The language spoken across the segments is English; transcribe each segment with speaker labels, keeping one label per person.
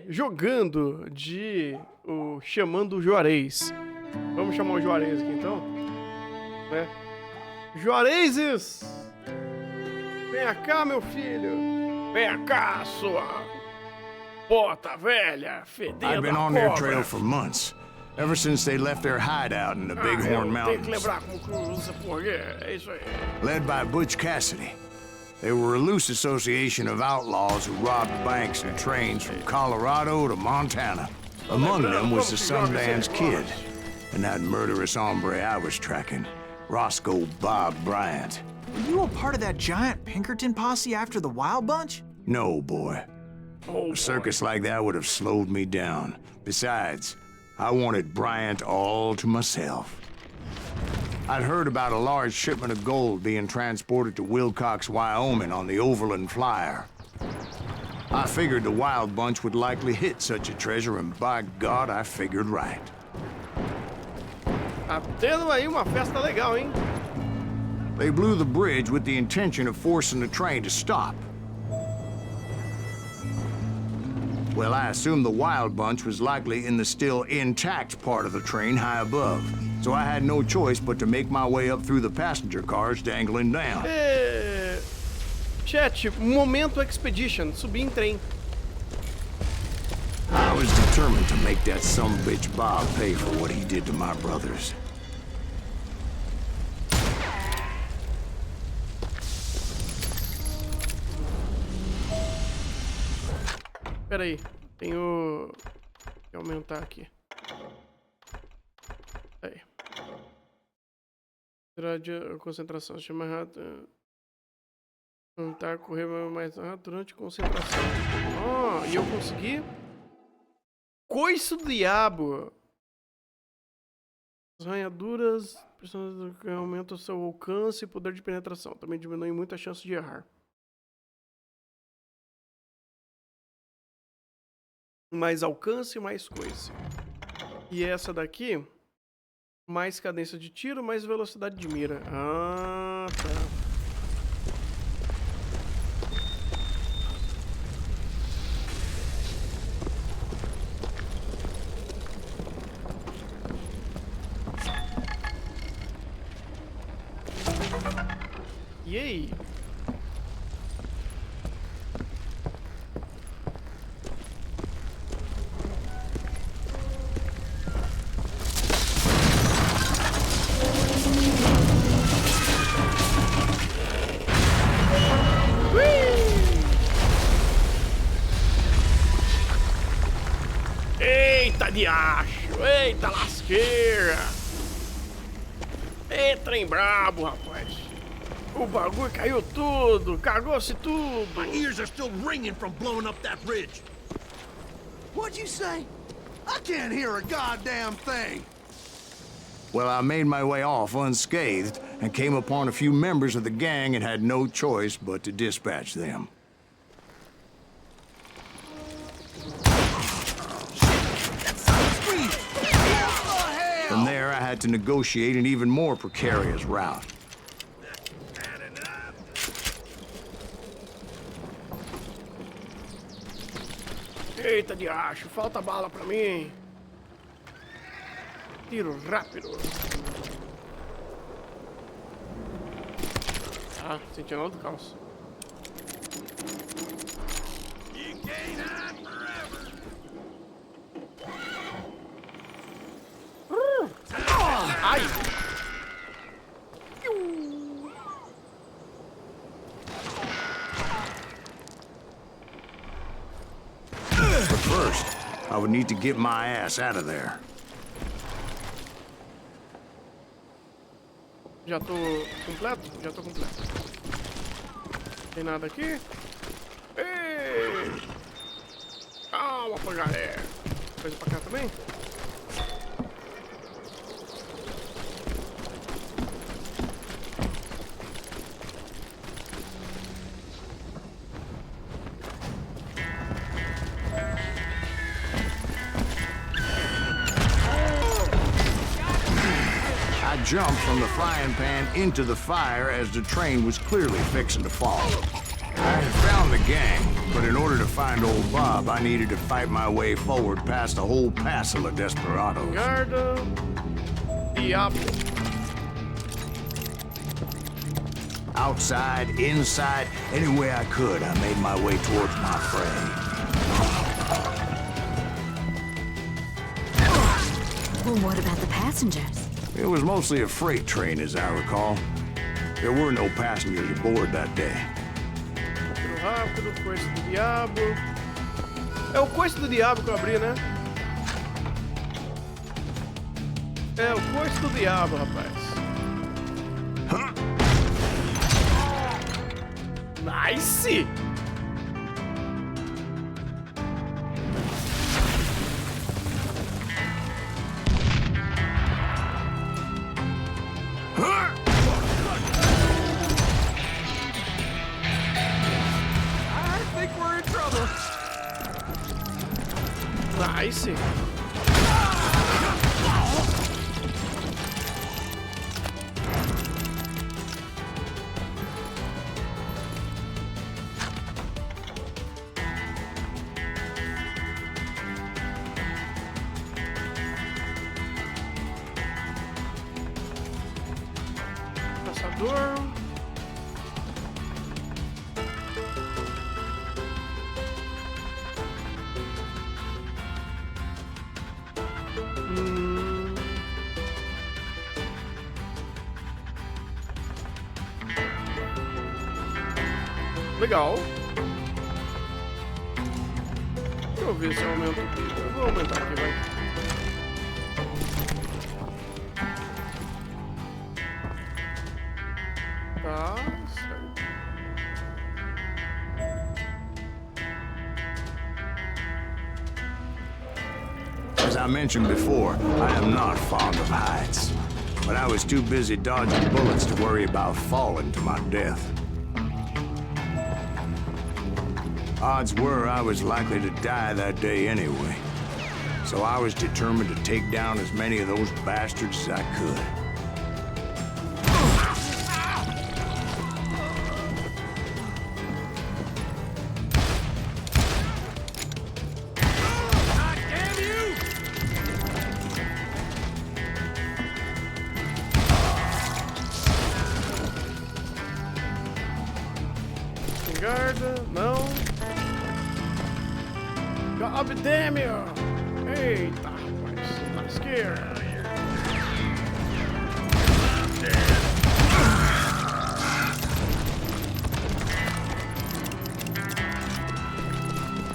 Speaker 1: Jogando de chamando o Juarez. Vamos chamar o Juarez aqui então, né? Juarezes! Venha cá, meu filho! Venha cá, sua bota velha, fedendo
Speaker 2: I've been on their trail for months, ever since they left their hideout in the Bighorn
Speaker 1: Tem que
Speaker 2: Mountains.
Speaker 1: lembrar como cruza, porque é isso aí.
Speaker 2: Led by Butch Cassidy. They were a loose association of outlaws who robbed banks and trains from Colorado to Montana. Among them was the Sundance Kid, and that murderous hombre I was tracking, Roscoe Bob Bryant.
Speaker 3: Were you a part of that giant Pinkerton posse after the Wild Bunch?
Speaker 2: No, boy. A circus like that would have slowed me down. Besides, I wanted Bryant all to myself. I'd heard about a large shipment of gold being transported to Wilcox, Wyoming on the Overland Flyer. I figured the Wild Bunch would likely hit such a treasure, and by God, I figured right.
Speaker 1: Tá tendo aí uma festa legal, hein?
Speaker 2: They blew the bridge with the intention of forcing the train to stop. Well, I assumed the Wild Bunch was likely in the still intact part of the train high above, so I had no choice but to make my way up through the passenger cars dangling down.
Speaker 1: Chat, momento expedition, subir em trem.
Speaker 2: I was determined to make that sumbitch Bob pay for what he did to my brothers.
Speaker 1: Pera aí, tenho que aumentar aqui. Aí. Tirar de concentração, chama rápido. Tentar correr mais rápido durante concentração. E eu consegui? Coice do diabo! As arranhaduras aumentam o seu alcance e poder de penetração. Também diminui muito a chance de errar. Mais alcance, mais coisa. E essa daqui, mais cadência de tiro, mais velocidade de mira. Ah, tá. E aí? Eita diacho, eita lasqueira. Eita trem brabo, rapaz. O bagulho caiu tudo, cagou-se tudo.
Speaker 4: My ears are still ringing from blowing up that ridge.
Speaker 5: What'd you say? I can't hear a goddamn thing.
Speaker 2: Well, I made my way off unscathed and came upon a few members of the gang and had no choice but to dispatch them. From there, I had to negotiate an even more precarious route.
Speaker 1: Eita diacho, falta bala pra mim. Tiro rápido. Ah, sentinela do caos. Ai!
Speaker 2: But first, I would need to get my ass out of there.
Speaker 1: Já tô completo? Já tô completo. Tem nada aqui? Ei! Calma, pô, galera. Coisa pra cá também?
Speaker 2: I jumped from the frying pan into the fire as the train was clearly fixing to fall. I had found the gang, But in order to find old Bob, I needed to fight my way forward past a whole passel of desperados.
Speaker 1: Guarda. Diabo.
Speaker 2: Outside, inside, any way I could, I made my way towards my prey.
Speaker 6: Well, what about the passengers?
Speaker 2: It was mostly a freight train, as I recall. There were no passengers aboard that day.
Speaker 1: Tiro rápido, coice do diabo. É o coice do diabo que eu abri, né? É o coice do diabo, rapaz. Nice!
Speaker 3: I think we're in trouble.
Speaker 1: Nice! Caçador. Legal. Deixa eu ver se eu aumento aqui. Eu vou aumentar aqui, vai. Tá, certo.
Speaker 2: As I mentioned before, I am not fond of heights. But I was too busy dodging bullets to worry about falling to my death. Odds were I was likely to die that day anyway. So I was determined to take down as many of those bastards as I could.
Speaker 1: Guarda, não. God damn you! Eita, rapaz, lasqueira.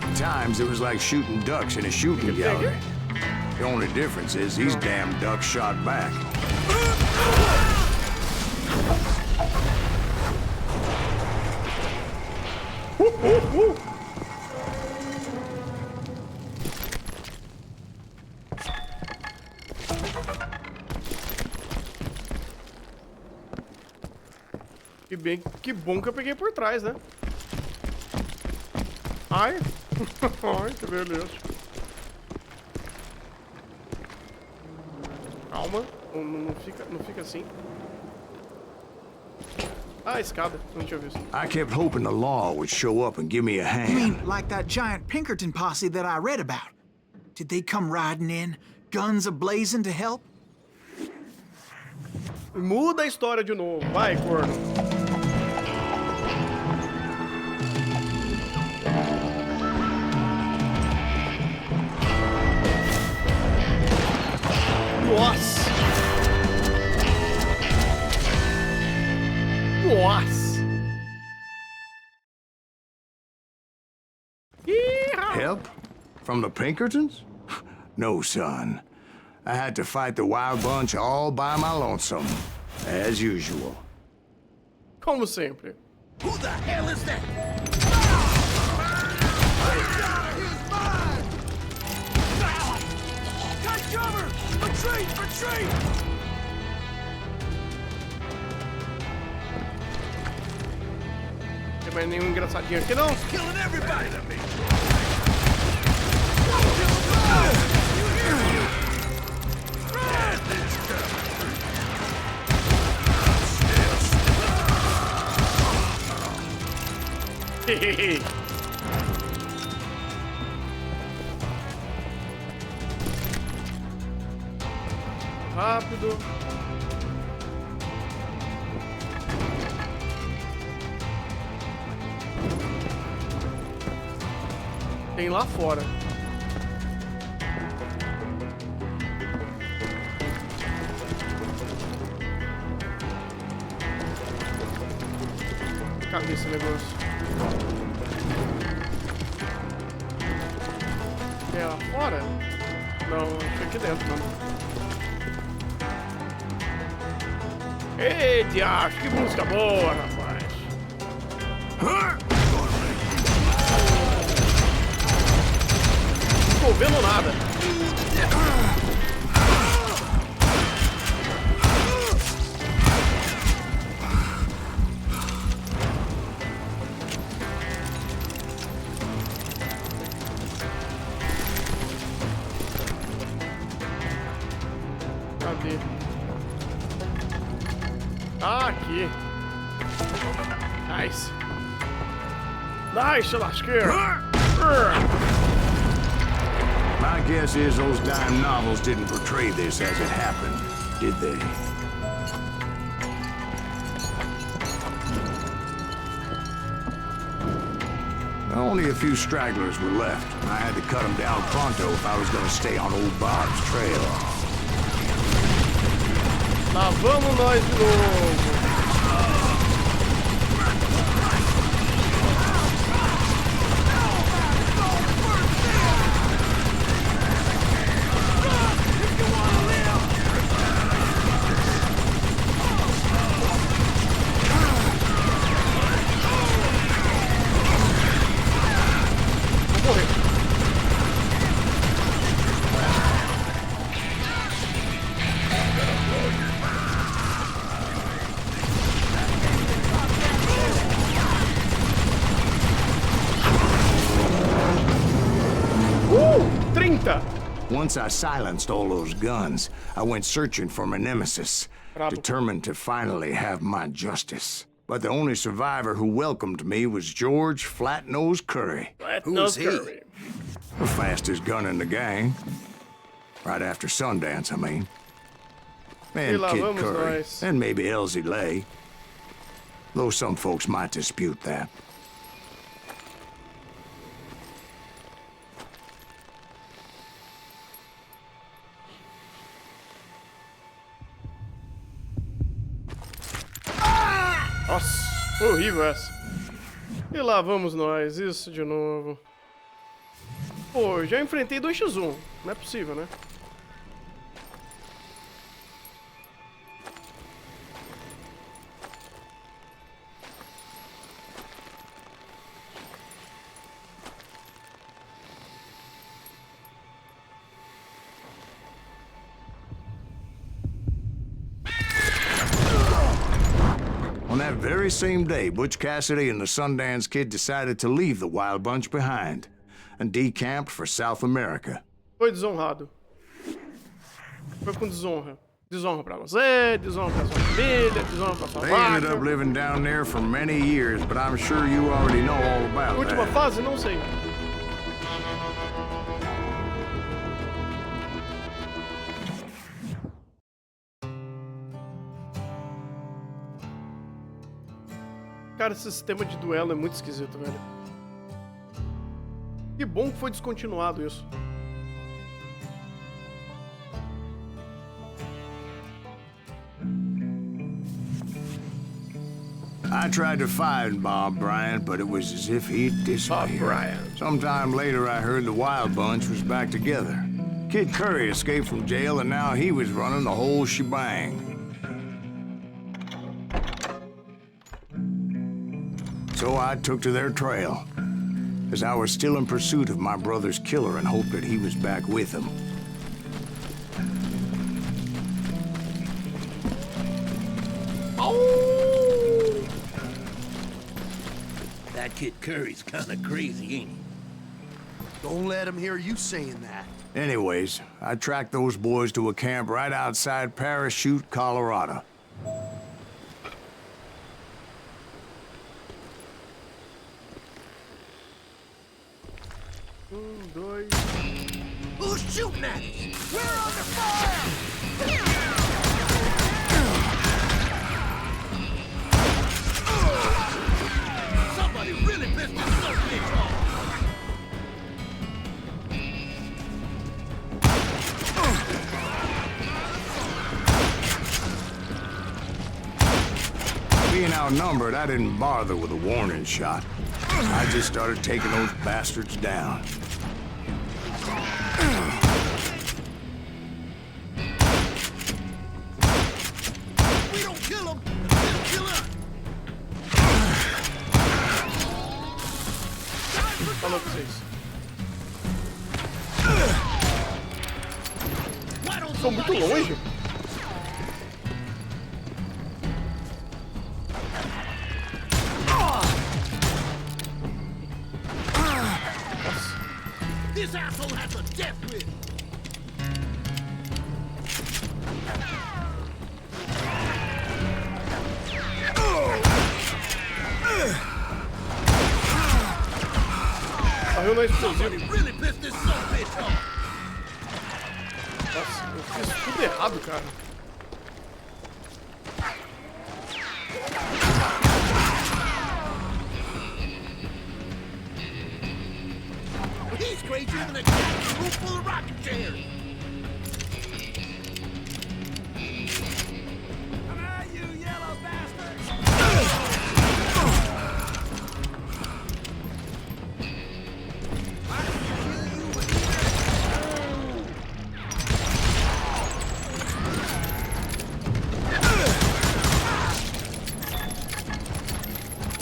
Speaker 2: At times, it was like shooting ducks in a shooting gallery. The only difference is these damn ducks shot back.
Speaker 1: Que bom que eu peguei por trás, né? Ai, ai, que beleza. Calma, não fica assim. Ah, escada, não tinha visto.
Speaker 2: I kept hoping the law would show up and give me a
Speaker 3: You
Speaker 2: hand.
Speaker 3: mean like that giant Pinkerton posse that I read about? Did they come riding in, guns a-blazing to help?
Speaker 1: Muda a história de novo, vai, corno. Nossa! Nossa!
Speaker 2: Help? From the Pinkertons? No, son. I had to fight the wild bunch all by my lonesome, as usual.
Speaker 1: Como sempre.
Speaker 5: Who the hell is that? Take cover! Retreat! Retreat!
Speaker 1: Tem mais nenhum engraçadinho aqui, não?
Speaker 5: Killing everybody to me!
Speaker 1: rápido. Tem lá fora. Cadê esse negócio? É lá fora? Não, acho que aqui dentro, mano. Ei, diacho, que música boa, rapaz. Não tô vendo nada. Cadê? Ah, aqui. Nice. Nice, lasqueira.
Speaker 2: My guess is those dime novels didn't portray this as it happened, did they? Only a few stragglers were left. I had to cut them down pronto if I was going to stay on old Bob's trail.
Speaker 1: Lá vamos nós de novo.
Speaker 2: Once I silenced all those guns, I went searching for my nemesis, determined to finally have my justice. But the only survivor who welcomed me was George Flat-Nosed Curry.
Speaker 5: Who was he?
Speaker 2: The fastest gun in the gang. Right after Sundance, I mean. And Kid Curry, and maybe Elsie Lay. Though some folks might dispute that.
Speaker 1: Nossa, foi horrível essa. E lá vamos nós, isso de novo. Pô, já enfrentei 2x1. Não é possível, né?
Speaker 2: On that very same day, Butch Cassidy and the Sundance Kid decided to leave the Wild Bunch behind and decamped for South America.
Speaker 1: Foi desonrado. Foi com desonra. Desonra pra você, desonra pra sua família, desonra pra sua
Speaker 2: They
Speaker 1: vaca.
Speaker 2: ended up living down there for many years, but I'm sure you already know all about
Speaker 1: Última
Speaker 2: that.
Speaker 1: fase? Não sei. Cara, esse sistema de duelo é muito esquisito, velho. Que bom que foi descontinuado isso.
Speaker 2: I tried to find Bob Bryant, but it was as if he'd disappeared.
Speaker 1: Bob Bryant.
Speaker 2: Sometime later, I heard the Wild Bunch was back together. Kid Curry escaped from jail, and now he was running the whole shebang. So I took to their trail, as I was still in pursuit of my brother's killer and hoped that he was back with him.
Speaker 1: Oh!
Speaker 4: That Kid Curry's kinda crazy, ain't he?
Speaker 5: Don't let him hear you saying that.
Speaker 2: Anyways, I tracked those boys to a camp right outside Parachute, Colorado.
Speaker 5: Who's shooting at us? We're under fire!
Speaker 2: outnumbered, I didn't bother with a warning shot. I just started taking those bastards down.
Speaker 5: We don't kill them, they'll kill us.
Speaker 1: Falou pra vocês. São muito longe.
Speaker 5: This asshole has a death wish.
Speaker 1: Morreu na explosiva.
Speaker 5: Really pissed this son of a bitch off.
Speaker 1: Nossa, eu fiz tudo errado, cara.
Speaker 5: He's crazier than a cat in a room full of rocking chairs. Come on, you yellow bastards!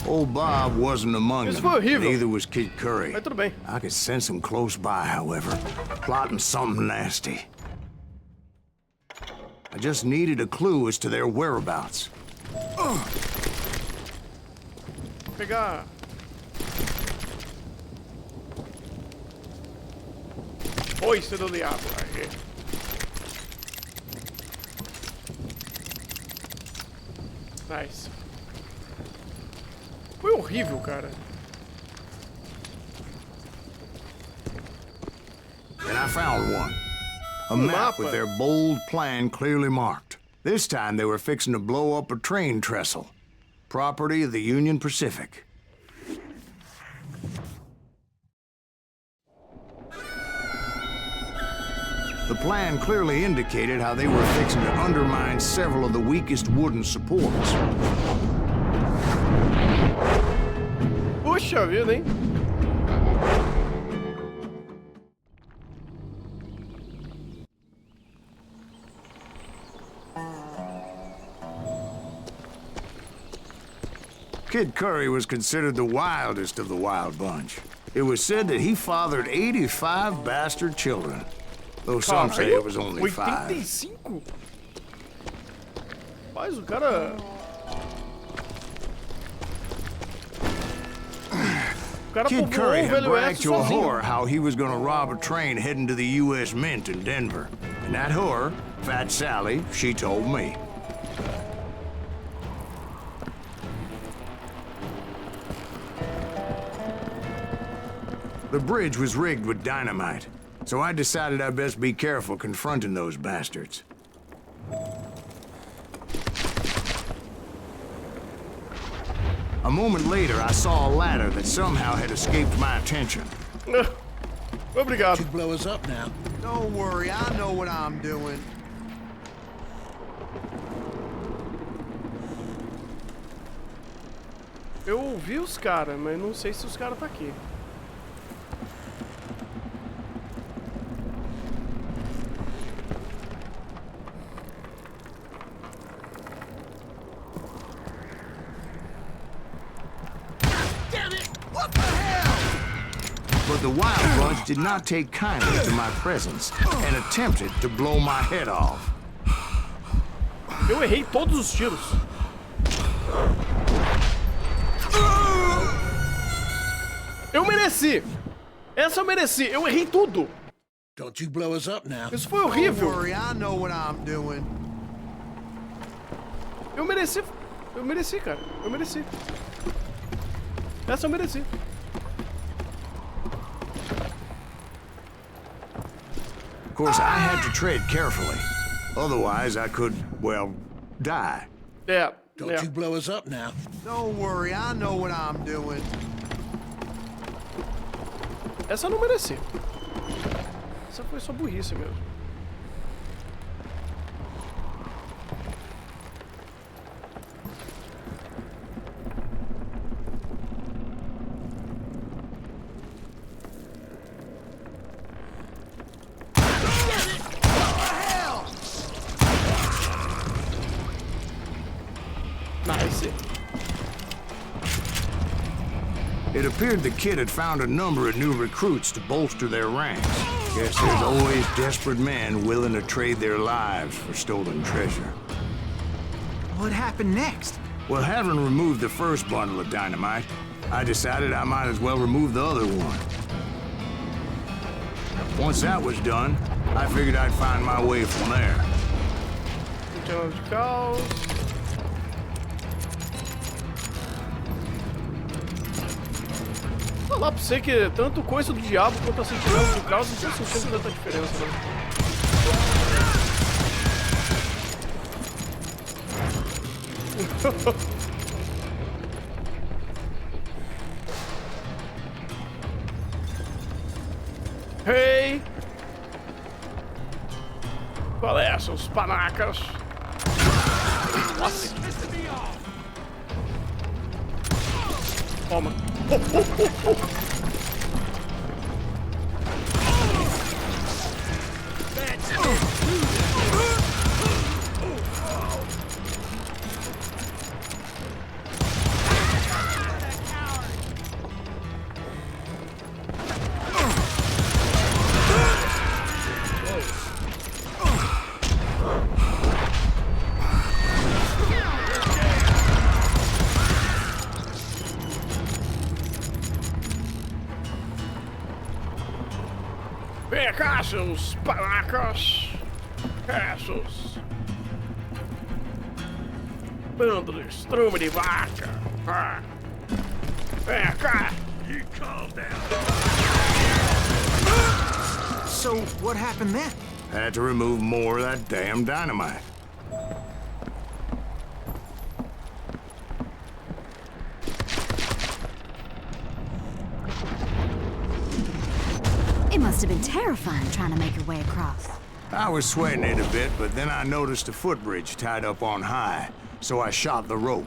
Speaker 2: Old Bob wasn't among
Speaker 1: Isso
Speaker 2: them.
Speaker 1: foi horrível.
Speaker 2: Neither was Kid Curry.
Speaker 1: Mas tudo bem.
Speaker 2: I could sense him close by, however, plotting something nasty. I just needed a clue as to their whereabouts.
Speaker 1: Vou pegar. Foice do diabo. Aí. Nice. Foi horrível, cara.
Speaker 2: And I found one. A map with their bold plan clearly marked. This time they were fixing to blow up a train trestle. Property of the Union Pacific. The plan clearly indicated how they were fixing to undermine several of the weakest wooden supports.
Speaker 1: Puxa vida, hein?
Speaker 2: Kid Curry was considered the wildest of the wild bunch. It was said that he fathered 85 bastard children, though some say it was only 5.
Speaker 1: 85? Mas o cara...
Speaker 2: Kid Curry had bragged to a whore how he was gonna rob a train heading to the U.S. Mint in Denver. And that whore, Fat Sally, she told me. The bridge was rigged with dynamite, so I decided I'd best be careful confronting those bastards. A moment later, I saw a ladder that somehow had escaped my attention.
Speaker 1: Obrigado.
Speaker 4: You blow us up now.
Speaker 5: Don't worry, I know what I'm doing.
Speaker 1: Eu ouvi os caras, mas não sei se os caras tá aqui.
Speaker 2: But the wild bunch did not take kindly to my presence and attempted to blow my head off.
Speaker 1: Eu errei todos os tiros. Eu mereci. Essa eu mereci. Eu errei tudo.
Speaker 4: Don't you blow us up now.
Speaker 1: Isso foi
Speaker 5: Don't
Speaker 1: horrível.
Speaker 5: worry, I know what I'm doing.
Speaker 1: Eu mereci. Eu mereci, cara. Eu mereci. Essa eu mereci.
Speaker 2: Of course, I had to tread carefully. Otherwise, I could, well, die.
Speaker 1: É.
Speaker 4: Don't you blow us up now.
Speaker 5: Don't worry, I know what I'm doing.
Speaker 1: Essa eu não mereci. Essa foi só burrice mesmo.
Speaker 2: appeared the kid had found a number of new recruits to bolster their ranks. Guess there's always desperate men willing to trade their lives for stolen treasure.
Speaker 3: What happened next?
Speaker 2: Well, having removed the first bundle of dynamite, I decided I might as well remove the other one. Once that was done, I figured I'd find my way from there.
Speaker 1: Então, de caos. Vou falar pra você que tanto coisa do diabo quanto a sentinela do caos não tô sentindo tanta diferença, né? Hey! Qual é, seus panacas? Nossa! Toma! Vem cá, seus panacas! Seus bando de estrume de vaca! Ah. Vem cá!
Speaker 3: So, what happened then?
Speaker 2: Had to remove more of that damn dynamite.
Speaker 6: It must have been terrifying trying to make your way across.
Speaker 2: I was sweating it a bit, but then I noticed a footbridge tied up on high, so I shot the rope.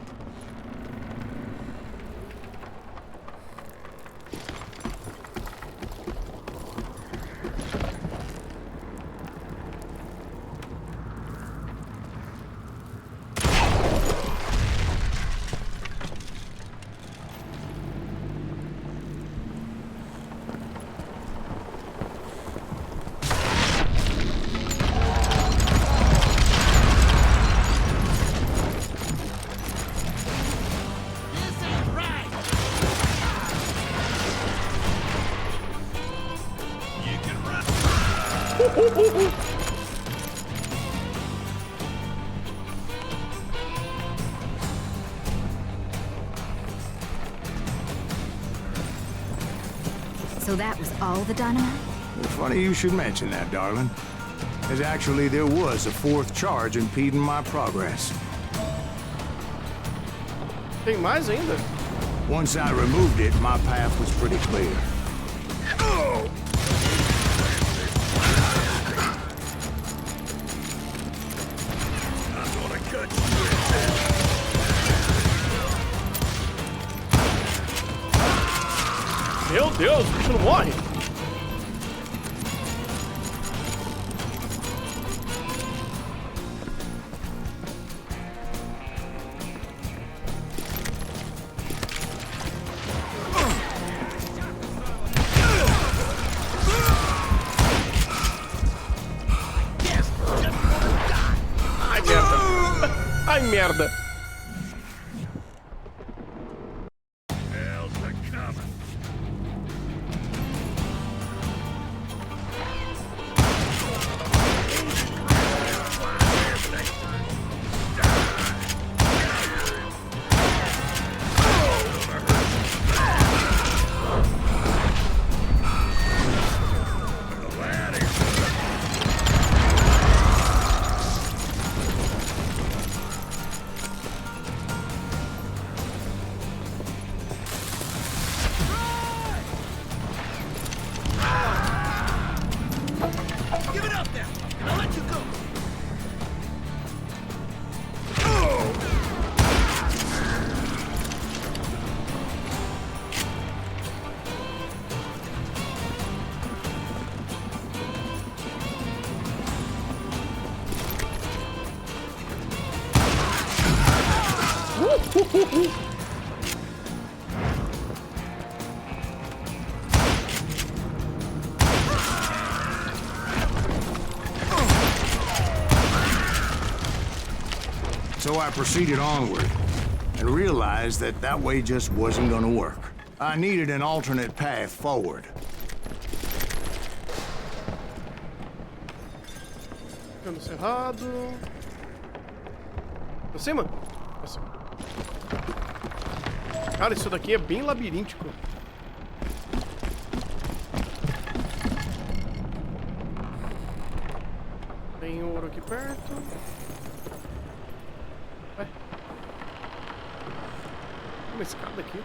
Speaker 6: So that was all the dynamite?
Speaker 2: Funny you should mention that, darling. As actually there was a fourth charge impeding my progress.
Speaker 1: Tem mais ainda?
Speaker 2: Once I removed it, my path was pretty clear.
Speaker 1: Meu Deus, o bicho não morre! Ai, merda! Ai, merda!
Speaker 2: So I proceeded onward and realized that that way just wasn't gonna work. I needed an alternate path forward.
Speaker 1: Ficando cerrado. Pra cima? Pra cima. Cara, isso daqui é bem labiríntico. Tem ouro aqui perto. Vai. Tem uma escada aqui.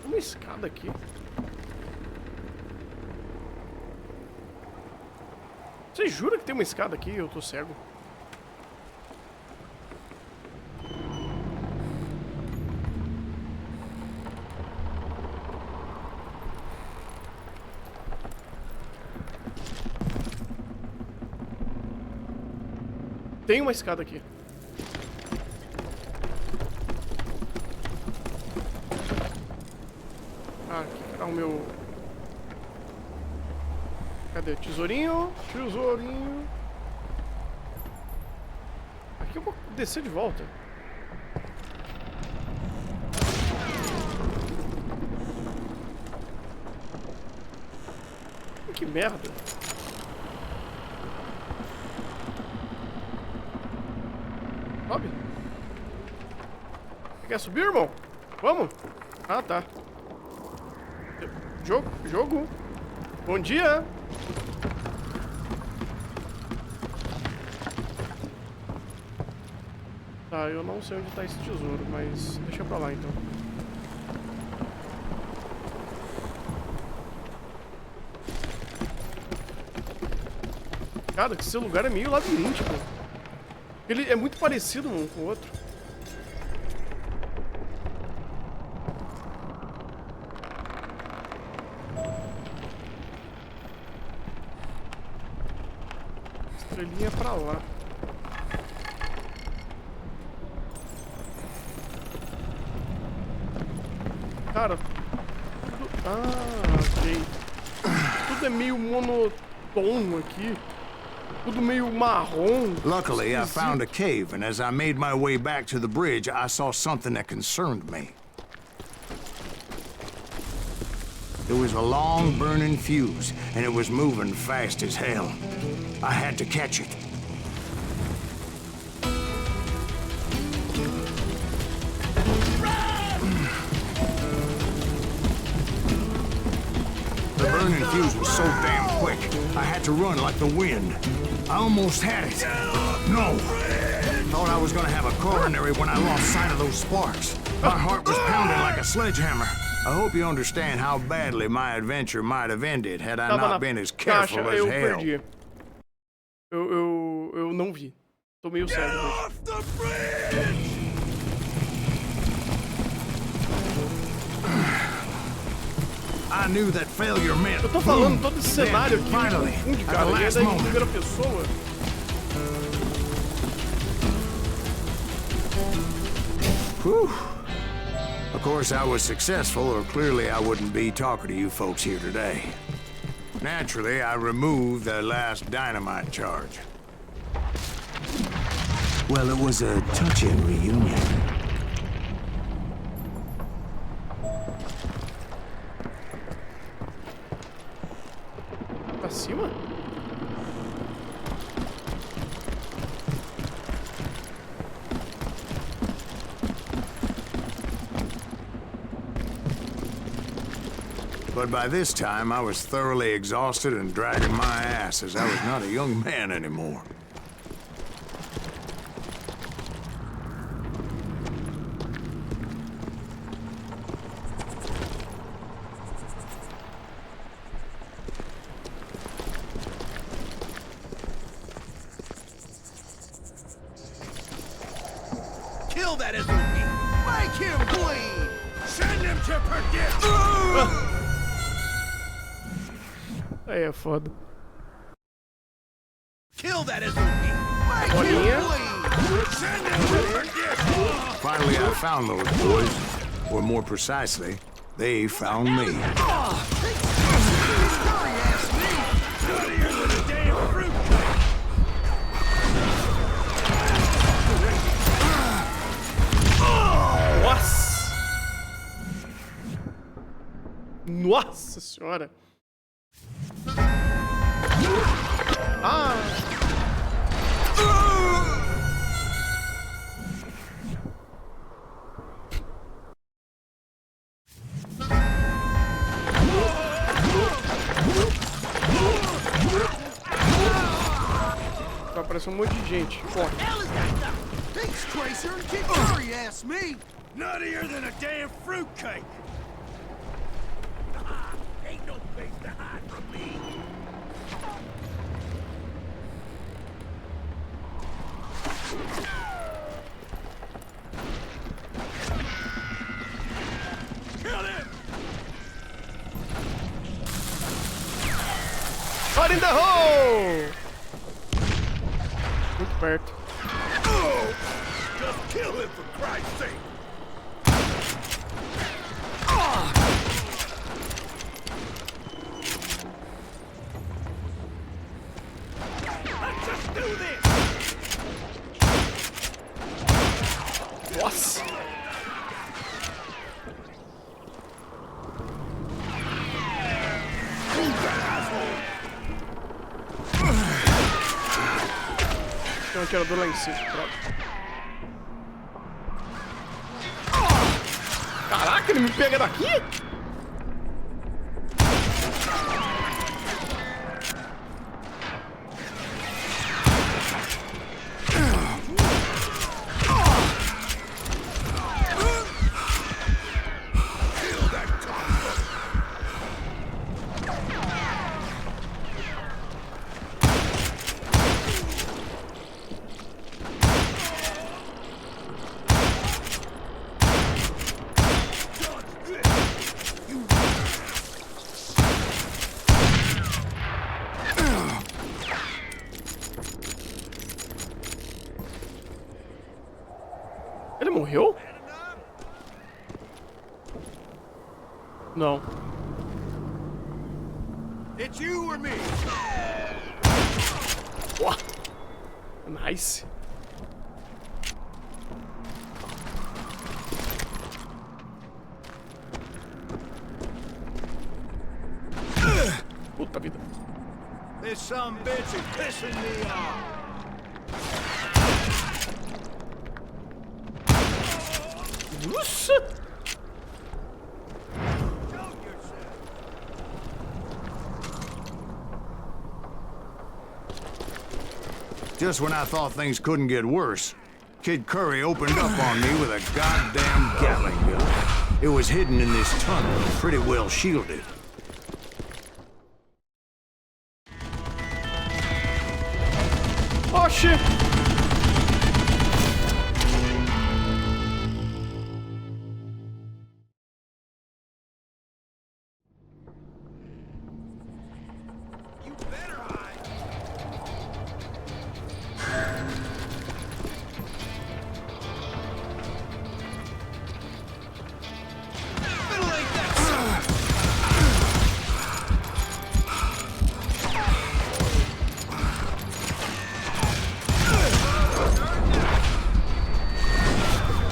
Speaker 1: Tem uma escada aqui. Você jura que tem uma escada aqui? Eu tô cego. Tem uma escada aqui. Ah, aqui tá o meu... Cadê? Tesourinho? Tesourinho. Aqui eu vou descer de volta. Que merda. Sobe. Você quer subir, irmão? Vamos? Ah, tá. Jogo. Bom dia. Tá, eu não sei onde tá esse tesouro, mas deixa pra lá então. Cara, esse lugar é meio labiríntico. Ele é muito parecido um com o outro. Estrelinha pra lá. Cara, tudo... Ah, ok. Tudo é meio monotônico aqui. Tudo meio marrom.
Speaker 2: Luckily, I found a cave, and as I made my way back to the bridge, I saw something that concerned me. There was a long burning fuse, and it was moving fast as hell. I had to catch it. The burning fuse was so damn quick, I had to run like the wind. I almost had it. No. Thought I was gonna have a coronary when I lost sight of those sparks. My heart was pounding like a sledgehammer. I hope you understand how badly my adventure might have ended had I not been as careful as
Speaker 1: eu
Speaker 2: hell.
Speaker 1: perdi. Eu não vi. Tô meio cego.
Speaker 2: I knew that failure meant.
Speaker 1: Eu tô falando todo esse cenário aqui, confunde, cara. E ainda em primeira pessoa.
Speaker 2: Whew. Of course, I was successful, or clearly I wouldn't be talking to you folks here today. Naturally, I removed the last dynamite charge. Well, it was a touching reunion.
Speaker 1: Pra cima?
Speaker 2: But by this time, I was thoroughly exhausted and dragging my ass as I was not a young man anymore.
Speaker 5: Kill that Izuki! Make him bleed! Send him to perdition!
Speaker 1: Aí é foda.
Speaker 5: Kill that Izuki! Make him bleed! Send him to perdition!
Speaker 2: Finally, I found those boys. Or more precisely, they found me.
Speaker 5: Sorry, ass
Speaker 1: Nossa senhora. Ah! Vai aparecer um monte de gente. Corre.
Speaker 5: Thanks, Tracer. Kid Curry asked me. Nuttier than a damn fruitcake. Ain't no place to hide from me. Kill him!
Speaker 1: Fire in the hole! Muito perto.
Speaker 5: Oh! Just kill him for Christ's sake! Let's just do this!
Speaker 1: Nossa! Tem um atirador lá em cima. Pronto. Caraca, ele me pega daqui? Ele morreu? Não.
Speaker 5: It's you or me?
Speaker 1: Uau. Nice. Puta vida.
Speaker 5: This some bitch is pissing me off.
Speaker 1: Nossa!
Speaker 2: Just when I thought things couldn't get worse, Kid Curry opened up on me with a goddamn Gatling gun. It was hidden in this tunnel, pretty well shielded.
Speaker 1: Oxi!
Speaker 5: You better hide. Fiddle ain't that son.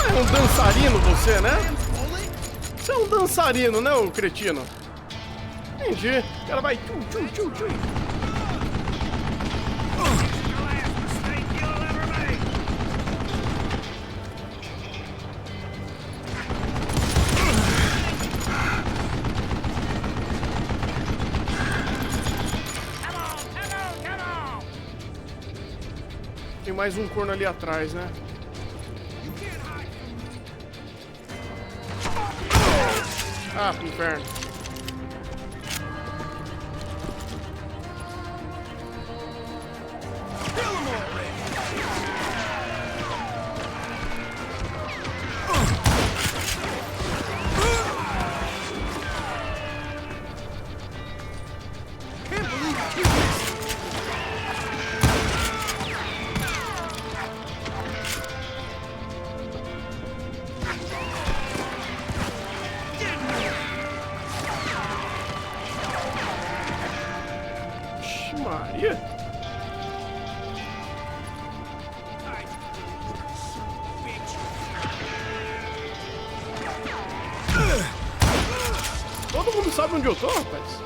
Speaker 1: É um dançarino você, né? Você é um dançarino, né, ô cretino? Entendi. O cara vai tchu, tchu, tchu, tchu. Tem mais um corno ali atrás, né? Ah, pro inferno. Maria. Todo mundo mundo sabe onde eu tô, rapaz.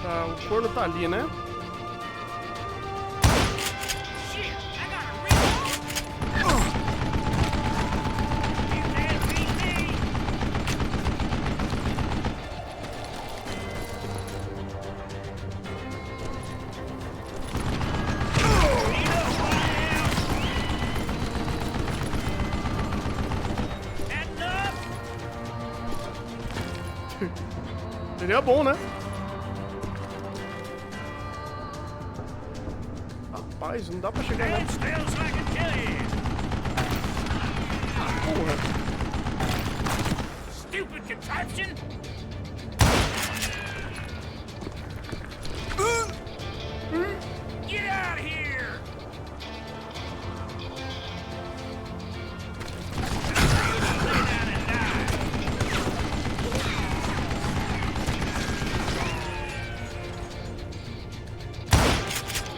Speaker 1: Tá, o corno tá ali, né? Seria bom, né? Rapaz, não dá pra chegar lá. Porra.
Speaker 5: Stupid contraption! Get out of here!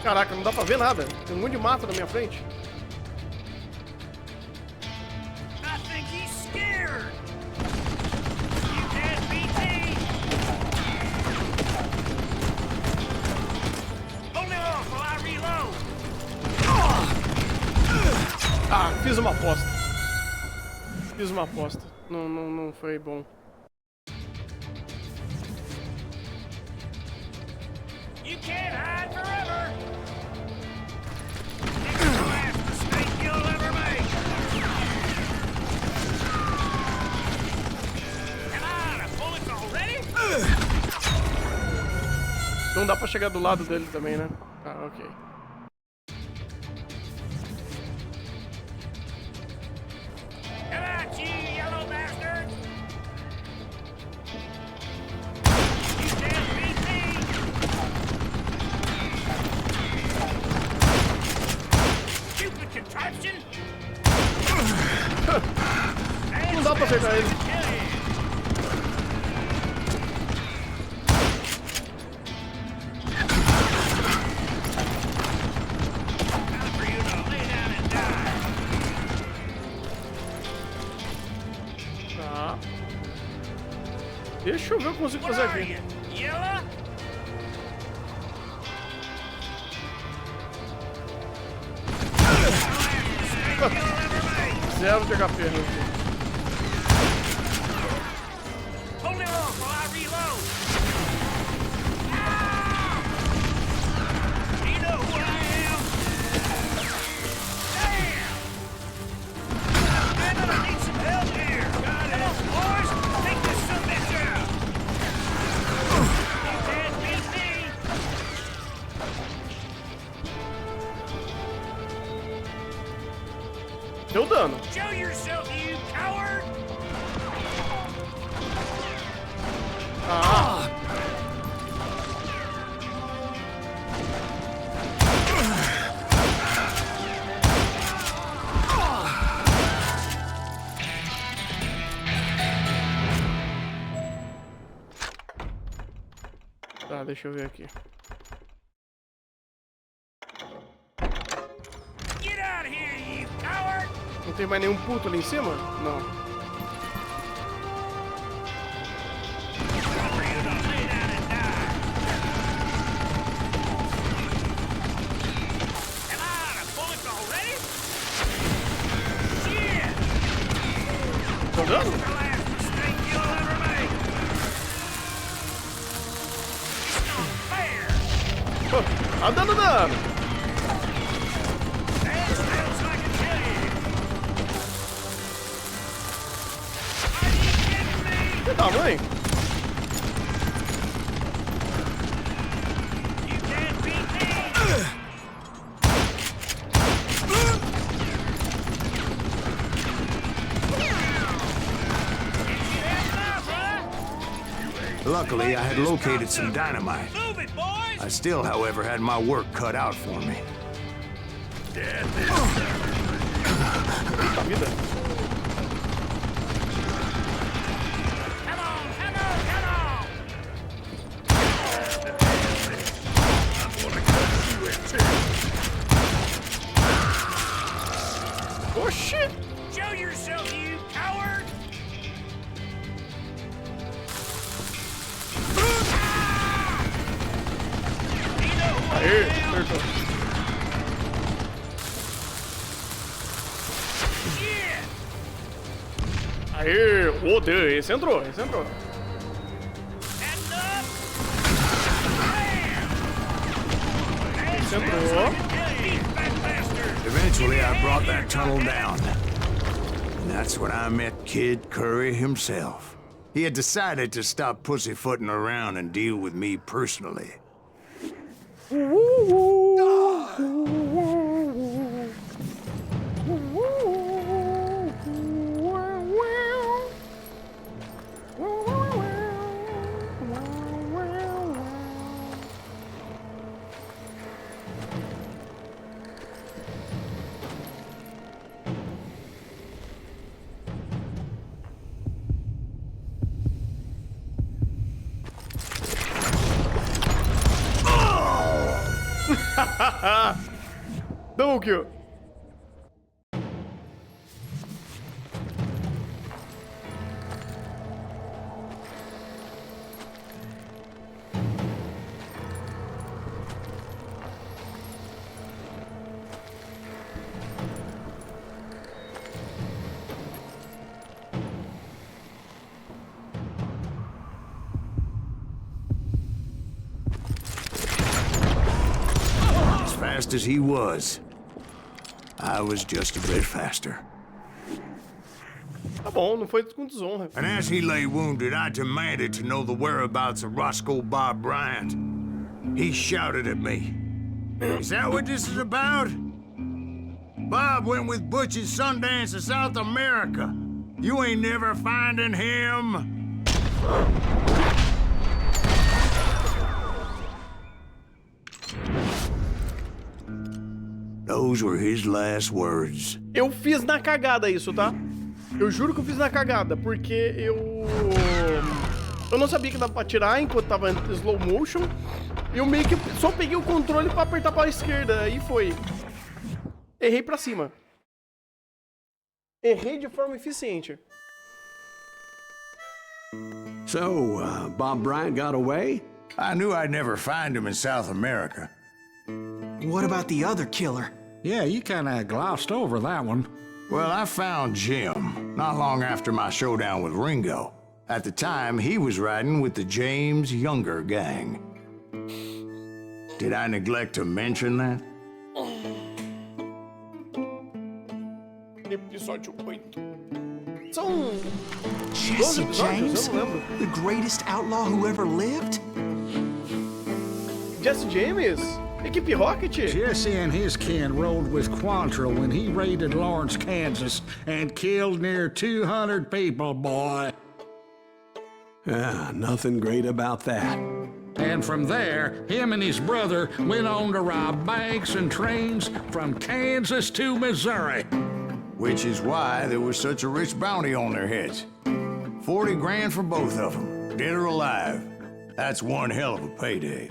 Speaker 1: Caraca, não dá pra ver nada. Tem um monte de mato na minha frente.
Speaker 5: I think he's scared! You can't beat me! Hold him off while I reload!
Speaker 1: Ah, fiz uma aposta. Fiz uma aposta. Não foi bom.
Speaker 5: You can't hide forever! It's the last mistake you'll ever make! Am I out of bullets already?
Speaker 1: Não dá pra chegar do lado dele também, né? Ah, ok.
Speaker 5: Come out, you yellow bastard! You can't beat me! Stupid contraption!
Speaker 1: Não dá pra acertar ele.
Speaker 5: Time for you to lay down and die!
Speaker 1: Tá. Deixa eu ver o que eu consigo
Speaker 5: What
Speaker 1: fazer
Speaker 5: are
Speaker 1: aqui.
Speaker 5: you, yellow? You'll ever make!
Speaker 1: Zero de HP, meu filho.
Speaker 5: Hold him off while I reload! Do you know who I am? Damn! I'm gonna need some help here! Come on, boys! Take this sumbitch out! You can't beat me!
Speaker 1: Deu dano.
Speaker 5: Show yourself, you coward!
Speaker 1: Ah. Tá, deixa eu ver aqui.
Speaker 5: Get out of here, you coward!
Speaker 1: Não tem mais nenhum puto ali em cima? Não.
Speaker 5: Time for you to lay down and die! Am I out of bullets already? Shit!
Speaker 1: Tô dando?
Speaker 5: The last mistake you'll ever make! It's not fair!
Speaker 1: Pô, tá dando dano.
Speaker 5: Stand still so I can kill you! Are you kidding me?
Speaker 1: Que tamanho?
Speaker 5: You can't beat me! You had enough, huh?
Speaker 2: Luckily, I had located some dynamite.
Speaker 5: Move it, boys!
Speaker 2: I still, however, had my work cut out for me.
Speaker 1: Puta vida.
Speaker 5: Come on, come on, come on!
Speaker 1: Oxi!
Speaker 5: Show yourself, you coward!
Speaker 1: Aê, acertou. Aê, o Deus, esse entrou, esse entrou. Esse entrou.
Speaker 2: Eventually, I brought that tunnel down. And that's when I met Kid Curry himself. He had decided to stop pussyfooting around and deal with me personally.
Speaker 1: Double kill.
Speaker 2: As fast as he was, I was just a bit faster.
Speaker 1: Tá bom, não foi com desonra.
Speaker 2: And as he lay wounded, I demanded to know the whereabouts of Roscoe Bob Bryant. He shouted at me. Is that what this is about? Bob went with Butch and Sundance to South America. You ain't never finding him. Those were his last words.
Speaker 1: Eu fiz na cagada isso, tá? Eu juro que eu fiz na cagada, porque eu não sabia que dava pra atirar enquanto tava em slow motion. Eu meio que só peguei o controle pra apertar pra esquerda, aí foi. Errei pra cima. Errei de forma eficiente.
Speaker 7: So, Bob Bryant got away?
Speaker 2: I knew I'd never find him in South America.
Speaker 3: What about the other killer?
Speaker 8: Yeah, you kinda glossed over that one.
Speaker 2: Well, I found Jim not long after my showdown with Ringo. At the time, he was riding with the James Younger gang. Did I neglect to mention that?
Speaker 1: Episódio 8. São
Speaker 3: Jesse
Speaker 1: 12 episódios?
Speaker 3: James?
Speaker 1: Eu não lembro.
Speaker 3: The greatest outlaw who ever lived?
Speaker 1: Jesse James? Equipe Rocket?
Speaker 8: Jesse and his kin rode with Quantrill when he raided Lawrence, Kansas, and killed near 200 people, boy.
Speaker 7: Ah, nothing great about that.
Speaker 8: And from there, him and his brother went on to rob banks and trains from Kansas to Missouri.
Speaker 2: Which is why there was such a rich bounty on their heads. 40 grand for both of them, dead or alive. That's one hell of a payday.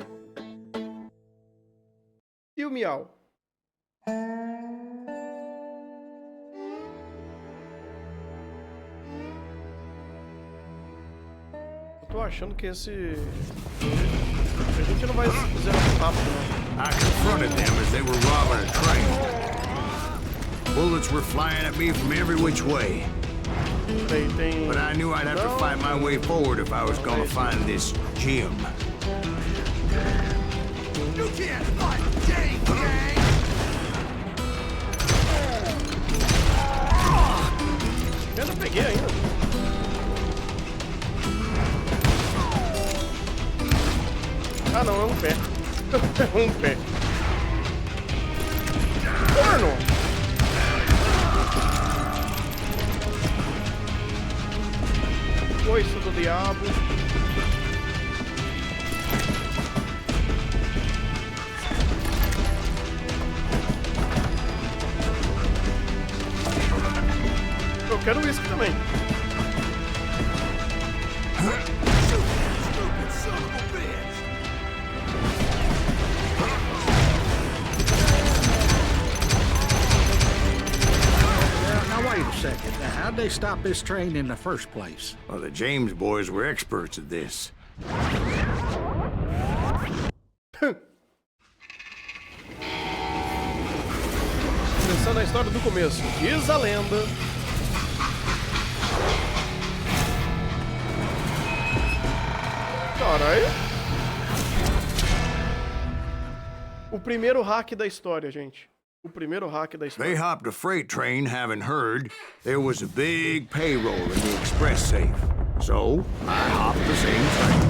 Speaker 1: E o Miau? Eu tô achando que esse... A gente não vai fazer muito rápido, não.
Speaker 2: I confronted them as they were robbing a train. Bullets were flying at me from every which way.
Speaker 1: Tem...
Speaker 2: But I knew I'd have to fight my way forward if I was gonna find this Jim.
Speaker 5: You can't fight Jane Gang!
Speaker 1: Eu não peguei ainda. Ah não, é um pé. É um pé. Corno! Coice do diabo. Eu quero uísque também.
Speaker 8: second. Now, how'd they stop this train in the first place?
Speaker 2: Well, the James boys were experts at this.
Speaker 1: Começando a história do começo. Diz a lenda. Caralho. O primeiro hack da história, gente. O primeiro hack da história.
Speaker 2: They hopped a freight train having heard there was a big payroll in the express safe. So, I hopped the same train.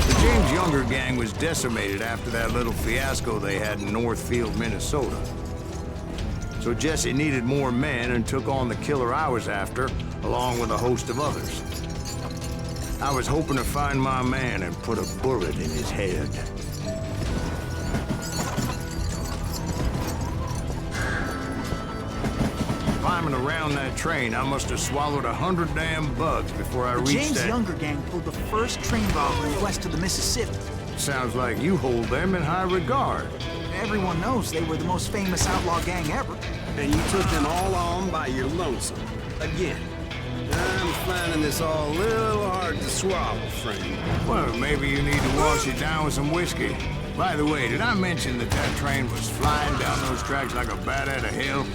Speaker 2: The James Younger gang was decimated after that little fiasco they had in Northfield, Minnesota. So Jesse needed more men and took on the killer I was after, along with a host of others. I was hoping to find my man and put a bullet in his head. Climbing around that train, I must have swallowed 100 damn bugs before I reached
Speaker 3: James
Speaker 2: that...
Speaker 3: Younger gang pulled the first train robbery west of the Mississippi.
Speaker 2: Sounds like you hold them in high regard.
Speaker 3: Everyone knows they were the most famous outlaw gang ever.
Speaker 7: And you took them all on by your lonesome. Again. I'm finding this all a little hard to swallow, friend.
Speaker 2: Well, maybe you need to wash it down with some whiskey. By the way, did I mention that that train was flying down those tracks like a bat out of hell?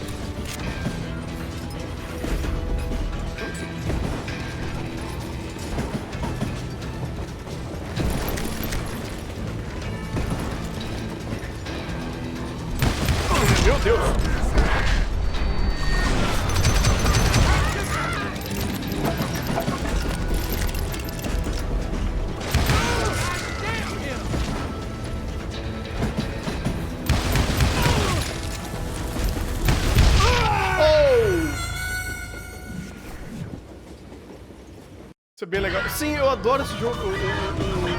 Speaker 1: Meu Deus. Isso é bem legal. Sim, eu adoro esse jogo.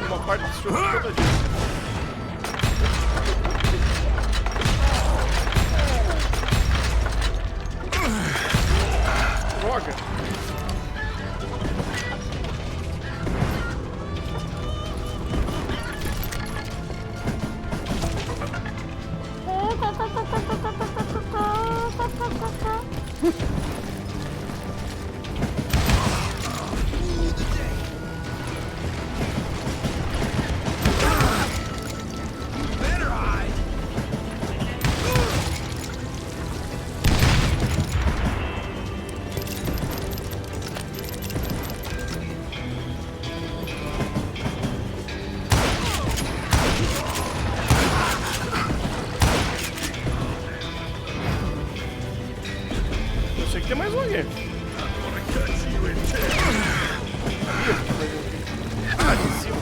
Speaker 1: Uma parte desse jogo toda disso. Droga. Tem mais um aqui. Ah, de cima.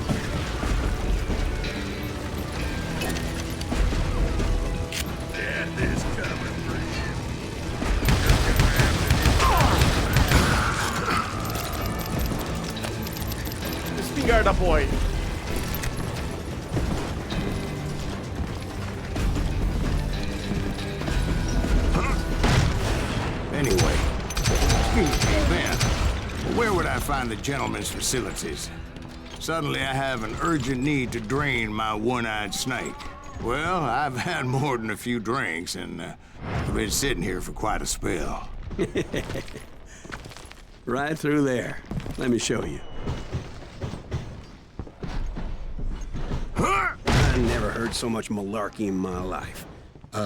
Speaker 1: Espingarda boy.
Speaker 2: Anyway, Ben, where would I find the gentleman's facilities? Suddenly I have an urgent need to drain my one-eyed snake. Well, I've had more than a few drinks, and I've been sitting here for quite a spell.
Speaker 7: Right through there. Let me show you. I never heard so much malarkey in my life.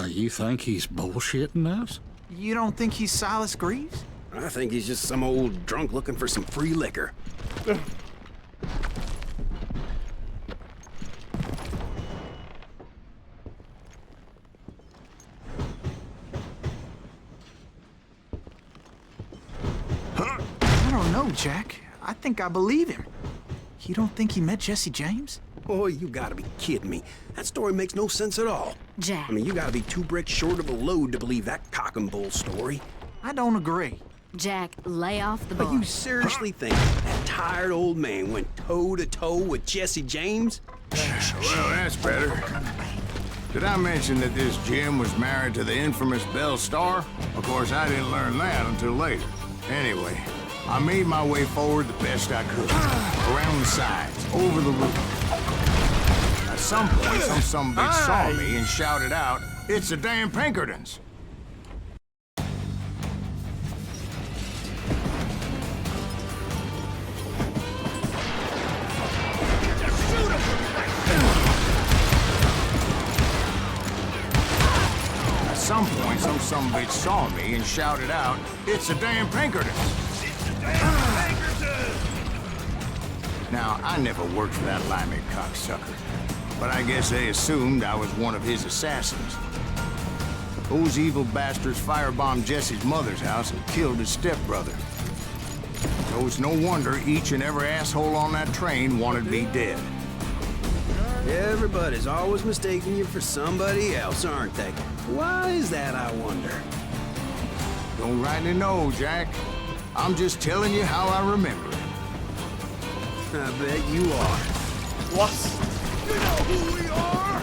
Speaker 8: You think he's bullshitting us?
Speaker 3: You don't think he's Silas Greaves?
Speaker 7: I think he's just some old drunk looking for some free liquor.
Speaker 3: I don't know, Jack. I think I believe him. You don't think he met Jesse James?
Speaker 7: Boy, you gotta be kidding me. That story makes no sense at all.
Speaker 6: Jack.
Speaker 7: I mean, you gotta be 2 bricks short of a load to believe that cock and bull story.
Speaker 3: I don't agree.
Speaker 6: Jack, lay off the
Speaker 7: But
Speaker 6: bar.
Speaker 7: you seriously think that tired old man went toe-to-toe with Jesse James?
Speaker 2: Well, that's better. Did I mention that this Jim was married to the infamous Belle Starr? Of course, I didn't learn that until later. Anyway, I made my way forward the best I could. Around the sides, over the roof. At some point, some sumbitch saw me and shouted out, "It's the damn Pinkertons!" At some point, some sumbitch saw me and shouted out, "It's the damn Pinkertons!" Now, I never worked for that limey cocksucker, but I guess they assumed I was one of his assassins. Those evil bastards firebombed Jesse's mother's house and killed his stepbrother. So it's no wonder each and every asshole on that train wanted me dead.
Speaker 7: Everybody's always mistaking you for somebody else, aren't they? Why is that, I wonder?
Speaker 2: Don't rightly know, Jack. I'm just telling you how I remember it.
Speaker 7: I bet you are.
Speaker 1: Nossa.
Speaker 7: You know who we are?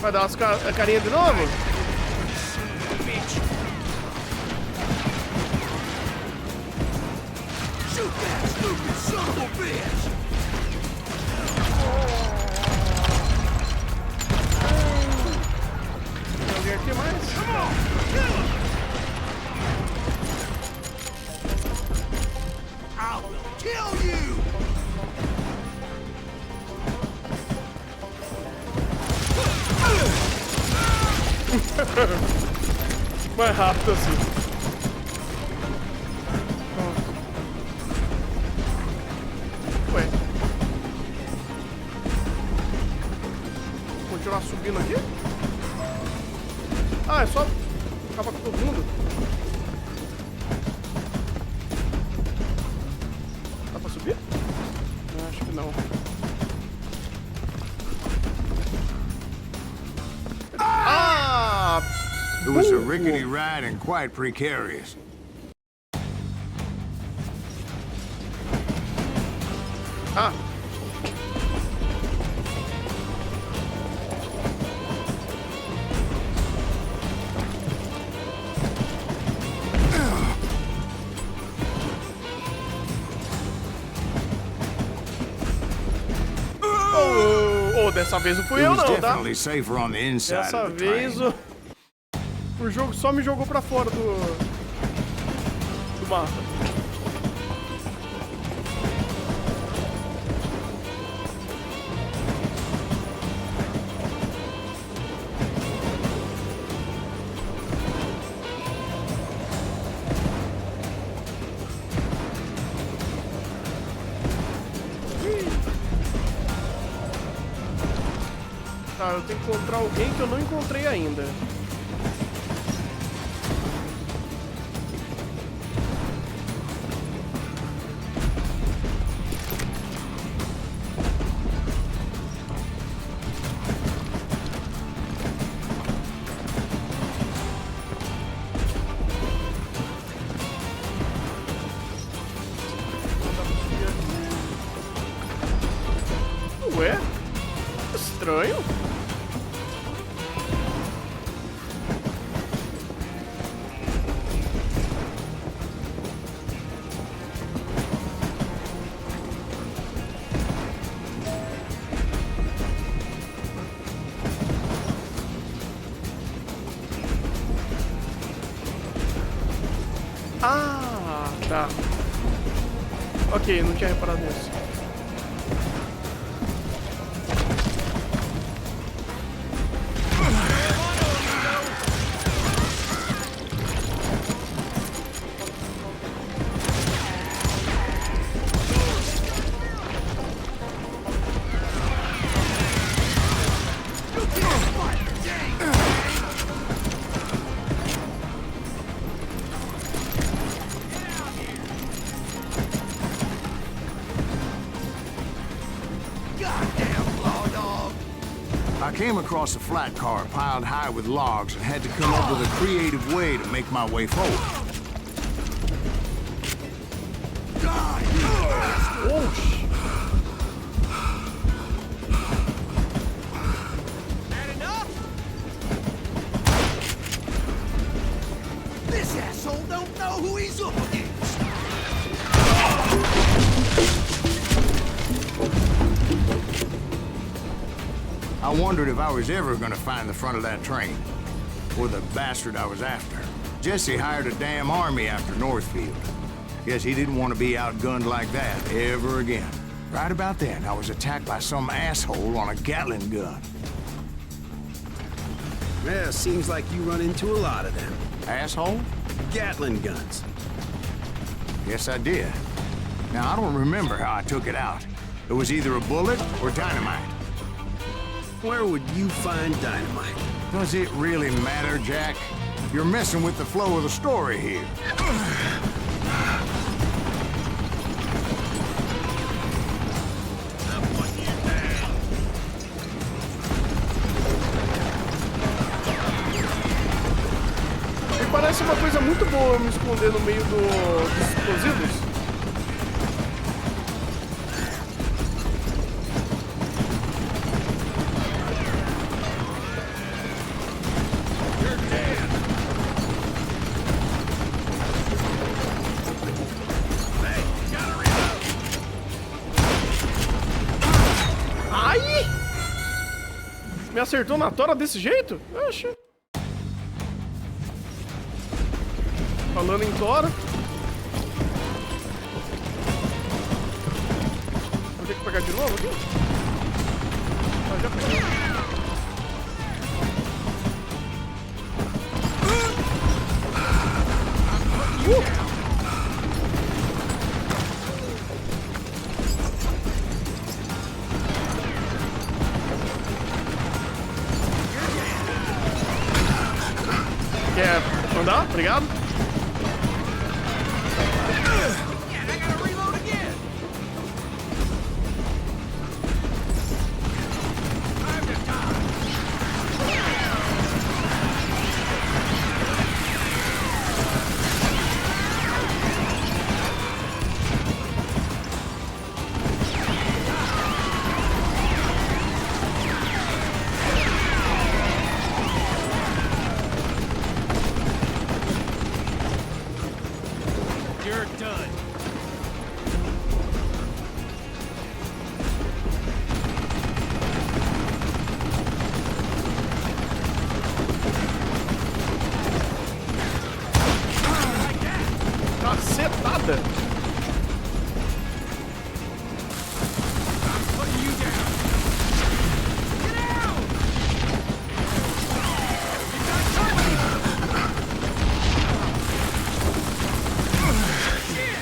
Speaker 1: Vai dar umas carinhas de novo?
Speaker 7: Shoot that stupid son of a bitch!
Speaker 1: Tem alguém aqui mais?
Speaker 7: Come on, kill him! I will kill you!
Speaker 1: Mais rápido assim. Ué. Continuar subindo aqui? Ah, é só acabar com todo mundo. Dá pra subir? Eu acho que não. Ah!
Speaker 2: It was a rickety ride and quite precarious.
Speaker 1: Ah! Oh, dessa vez não fui
Speaker 2: It
Speaker 1: eu
Speaker 2: was
Speaker 1: não, tá?
Speaker 2: definitely safer on the inside
Speaker 1: Dessa
Speaker 2: of the
Speaker 1: vez
Speaker 2: train.
Speaker 1: o jogo só me jogou pra fora do mapa. Tá, eu tenho que encontrar alguém que eu não encontrei ainda. Ué? Estranho. Ah, tá. Ok, não tinha reparado nisso.
Speaker 2: I came across a flat car piled high with logs and had to come up with a creative way to make my way forward.
Speaker 1: Oxi.
Speaker 5: That enough?
Speaker 7: This asshole don't know who he's up against.
Speaker 2: I wondered if I was ever gonna find the front of that train. Or the bastard I was after. Jesse hired a damn army after Northfield. Guess he didn't want to be outgunned like that ever again. Right about then, I was attacked by some asshole on a Gatling gun.
Speaker 7: Yeah, seems like you run into a lot of them.
Speaker 2: Asshole?
Speaker 7: Gatling guns.
Speaker 2: Yes, I did. Now, I don't remember how I took it out. It was either a bullet or dynamite.
Speaker 7: Where would you find dynamite?
Speaker 2: Does it really matter, Jack? You're messing with the flow of the story here.
Speaker 1: Me parece uma coisa muito boa eu me esconder no meio dos explosivos. Ai! Me acertou na tora desse jeito? Oxi. Falando em tora. Vou ter que pegar de novo aqui? Ah, já peguei. Quer andar? Obrigado.
Speaker 5: You're done.
Speaker 1: Cacetada!
Speaker 5: Putting you down. Get out! You got company! Shit!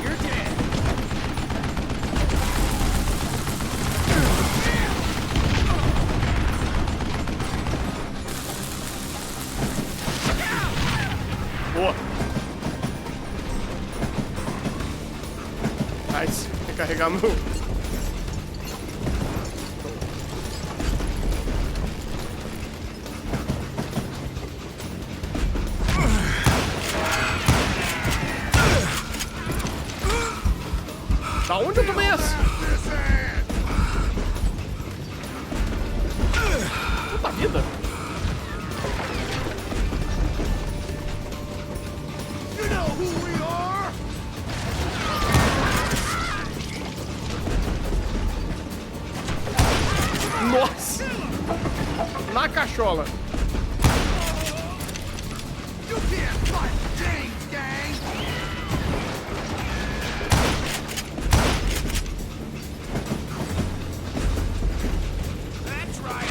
Speaker 5: You're dead.
Speaker 1: Boa! Nice. Recarregar meu. Da onde eu tomei essa? Puta vida!
Speaker 5: You know who we are!
Speaker 1: Nossa! Na cachola!
Speaker 5: You can't fight James, gang! That's right!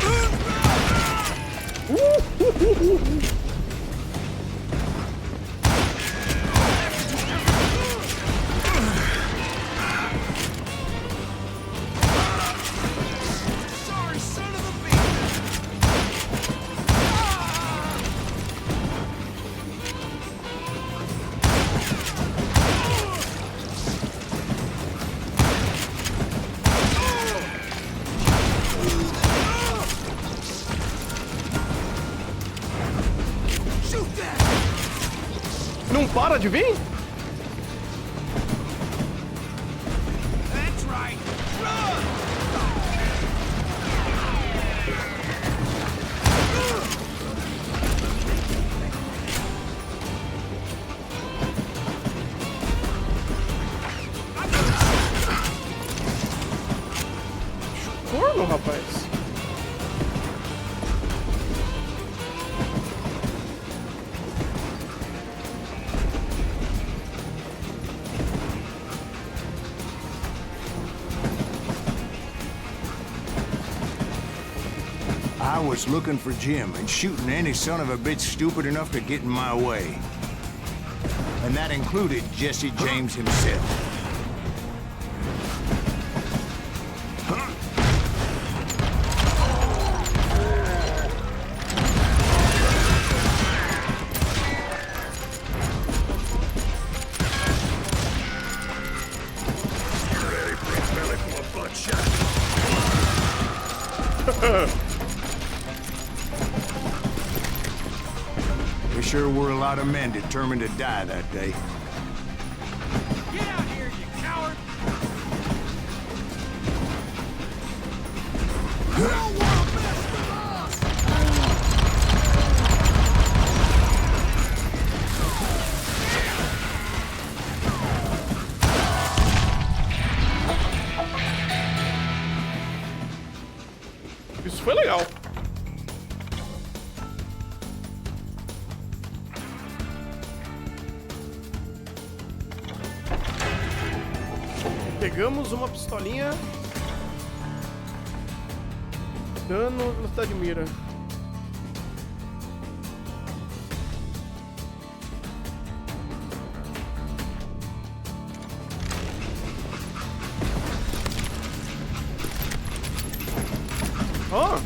Speaker 5: Sorry, son of a bitch!
Speaker 1: hora de vir?
Speaker 5: That's right. Run!
Speaker 1: Corno, rapaz.
Speaker 2: I was looking for Jim and shooting any son of a bitch stupid enough to get in my way. And that included Jesse James himself. There sure were a lot of men determined to die that day.
Speaker 5: Get out here, you coward! You don't want to mess with us!
Speaker 1: Isso foi legal. Pegamos uma pistolinha. Dano, velocidade de mira. Ó!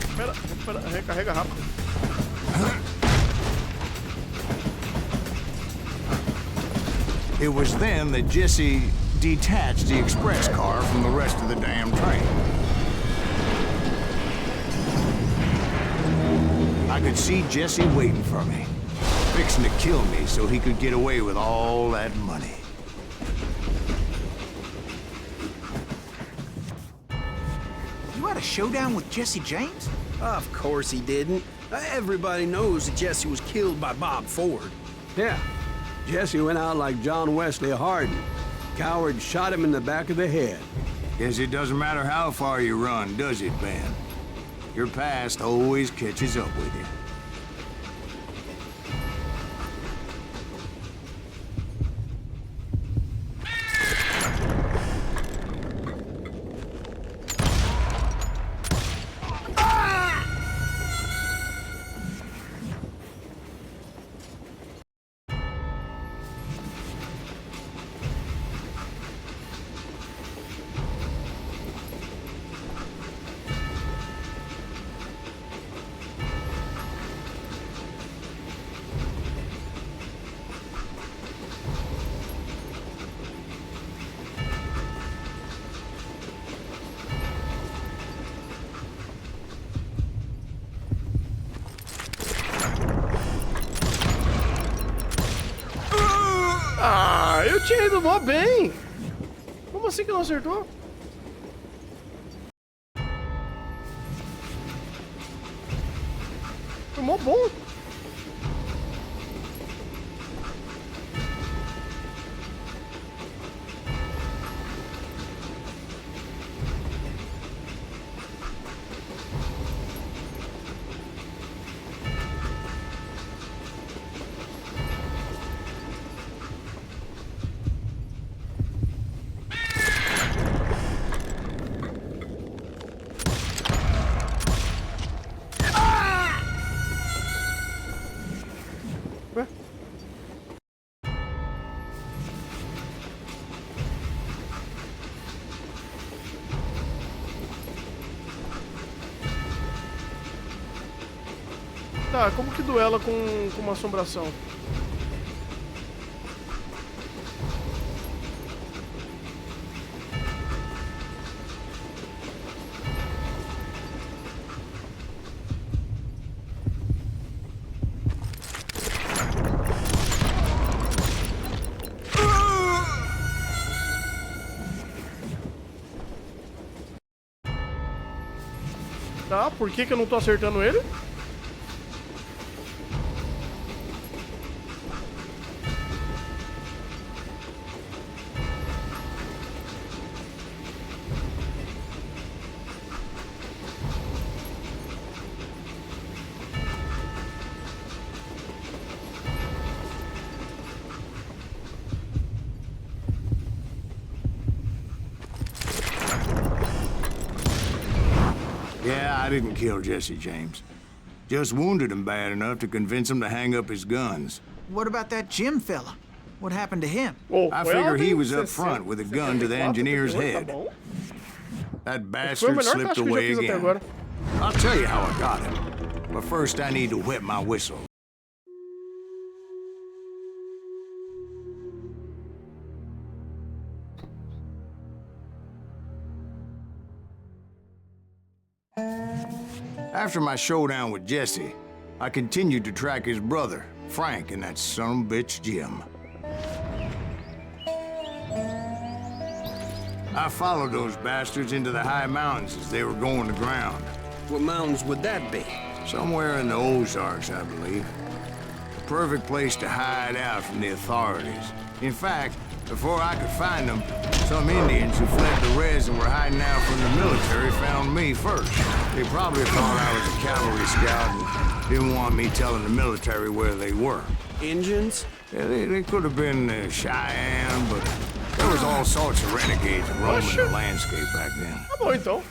Speaker 1: Espera, recarrega rápido.
Speaker 2: It was then that Jesse detached the express car from the rest of the damn train. I could see Jesse waiting for me, fixing to kill me so he could get away with all that money.
Speaker 3: You had a showdown with Jesse James?
Speaker 7: Of course he didn't. Everybody knows that Jesse was killed by Bob Ford.
Speaker 9: Yeah. Jesse went out like John Wesley Hardin. Coward shot him in the back of the head.
Speaker 2: Guess it doesn't matter how far you run, does it, Ben? Your past always catches up with you.
Speaker 1: Ah, eu tinha ido mó bem. Como assim que não acertou? Foi mó bom. Tá, como que duela com uma assombração? Tá, por que eu não tô acertando ele?
Speaker 2: Yeah, I didn't kill Jesse James. Just wounded him bad enough to convince him to hang up his guns.
Speaker 3: What about that Jim fella? What happened to him?
Speaker 1: Oh,
Speaker 2: I figure he was up front with a gun to the engineer's head. That bastard slipped away again. I'll tell you how I got him. But first I need to wet my whistle. After my showdown with Jesse, I continued to track his brother, Frank, and that sumbitch Jim. I followed those bastards into the high mountains as they were going to ground.
Speaker 7: What mountains would that be?
Speaker 2: Somewhere in the Ozarks, I believe. The perfect place to hide out from the authorities. In fact, before I could find them, some Indians who fled the Rez and were hiding out from the military found me first. They probably thought I was a cavalry scout and didn't want me telling the military where they were.
Speaker 7: Indians?
Speaker 2: Yeah, they could have been Cheyenne, but there was all sorts of renegades roaming the landscape back then.
Speaker 1: Tá bom, então.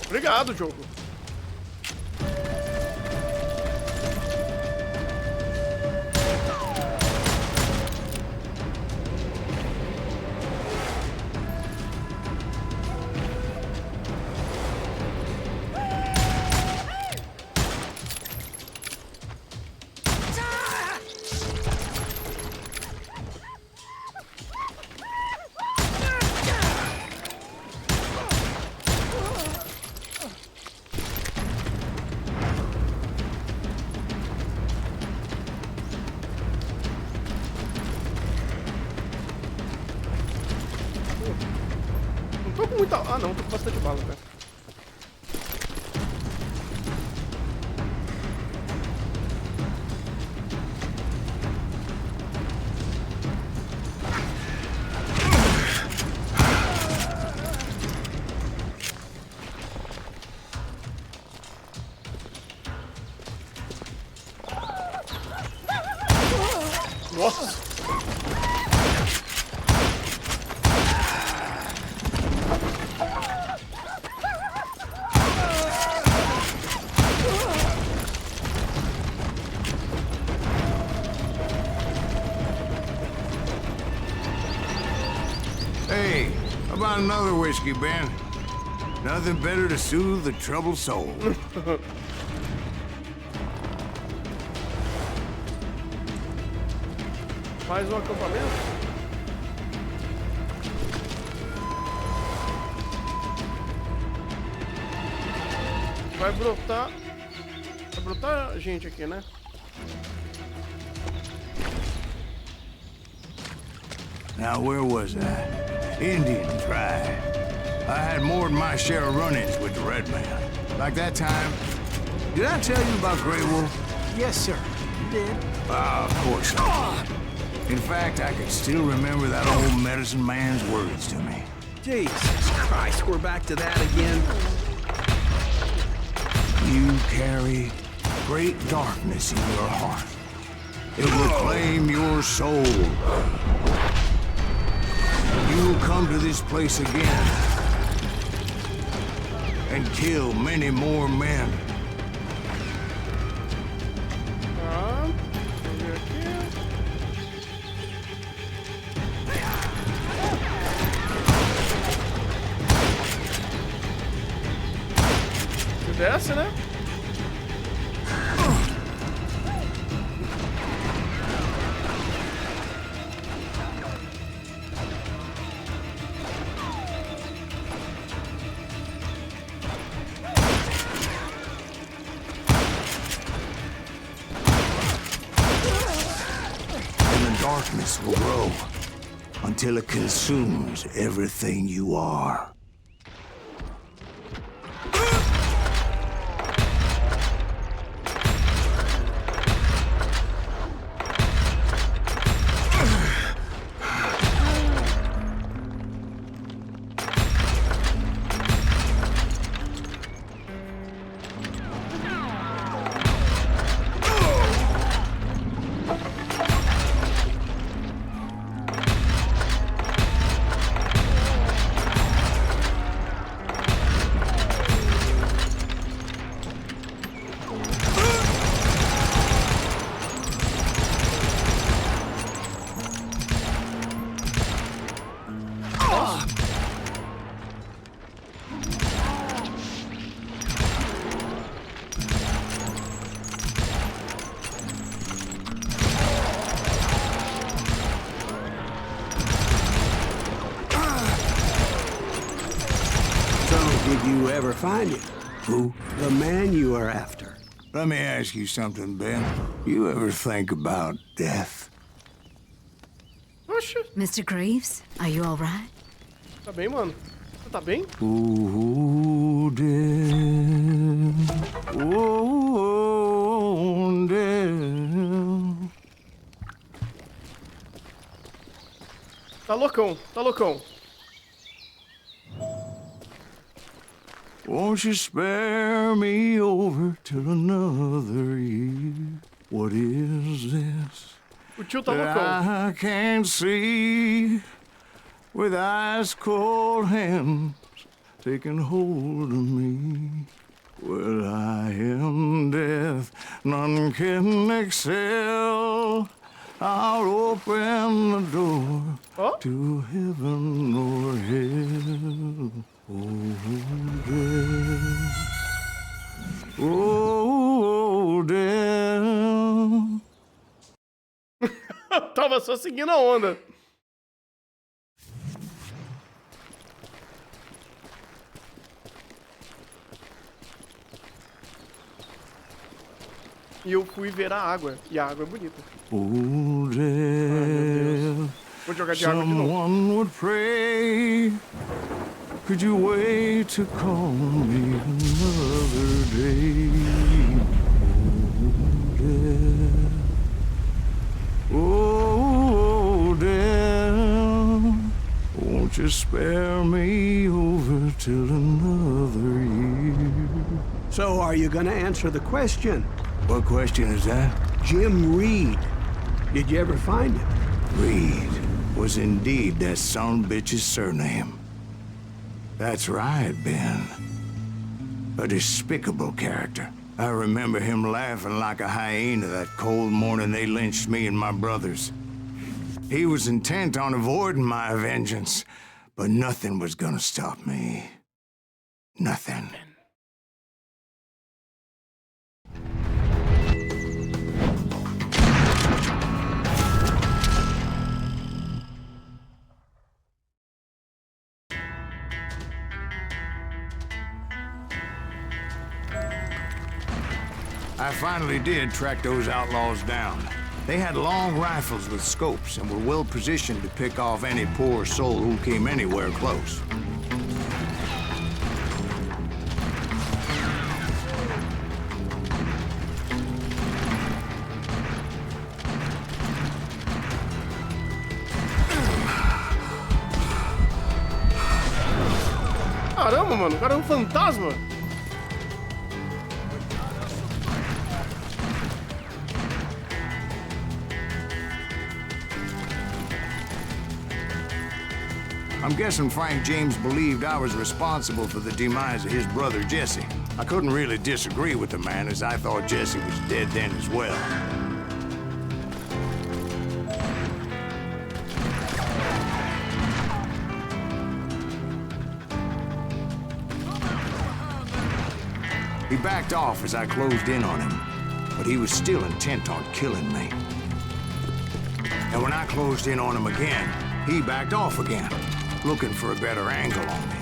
Speaker 1: Obrigado, jogo. Tô com muita... Ah, não, tô com bastante bala, cara. Nossa!
Speaker 2: Hey, how about another whiskey, Ben? Nothing better to soothe the troubled soul.
Speaker 1: Mais um acampamento? Vai brotar... Vai brotar gente aqui, né?
Speaker 2: Now, where was I? Indian tribe. I had more than my share of run-ins with the Red Man. Like that time. Did I tell you about Grey Wolf?
Speaker 3: Yes, sir. You did.
Speaker 2: Of course I did. In fact, I can still remember that old medicine man's words to me.
Speaker 7: Jesus Christ, we're back to that again.
Speaker 2: You carry great darkness in your heart. It will claim your soul. You will come to this place again and kill many more men. darkness will grow until it consumes everything you are.
Speaker 9: Did you ever find him? Who? The man you are after.
Speaker 2: Let me ask you something, Ben. You ever think about death?
Speaker 1: Oxe,
Speaker 6: Mr. Greaves, are you all right?
Speaker 1: tá bem, mano? Você tá bem?
Speaker 2: Oh, death. Oh, death.
Speaker 1: Tá loucão, tá loucão.
Speaker 2: Won't you spare me over till another year? What is this
Speaker 1: O tio tá
Speaker 2: that
Speaker 1: loucão.
Speaker 2: I can't see with ice cold hands taking hold of me? Well, I am death, none can excel. I'll open the door
Speaker 1: Ó,
Speaker 2: to heaven or hell. Oh, death. Oh, death.
Speaker 1: tava só seguindo a onda. E eu fui ver a água. E a água é bonita.
Speaker 2: Oh, death.
Speaker 1: Vou jogar de água de novo.
Speaker 2: Someone would pray. Could you wait to call me another day? Oh, death. Won't you spare me over till another year?
Speaker 9: So are you gonna answer the question?
Speaker 2: What question is that?
Speaker 9: Jim Reed. Did you ever find him?
Speaker 2: Reed was indeed that son-bitch's surname. That's right, Ben. A despicable character. I remember him laughing like a hyena that cold morning they lynched me and my brothers. He was intent on avoiding my vengeance, but nothing was gonna stop me. Nothing. I finally did track those outlaws down. They had long rifles with scopes and were well positioned to pick off any poor soul who came anywhere close.
Speaker 1: Caramba, mano, o cara é um fantasma.
Speaker 2: I'm guessing Frank James believed I was responsible for the demise of his brother Jesse. I couldn't really disagree with the man, as I thought Jesse was dead then as well. He backed off as I closed in on him, but he was still intent on killing me. And when I closed in on him again, he backed off again, looking for a better angle on me.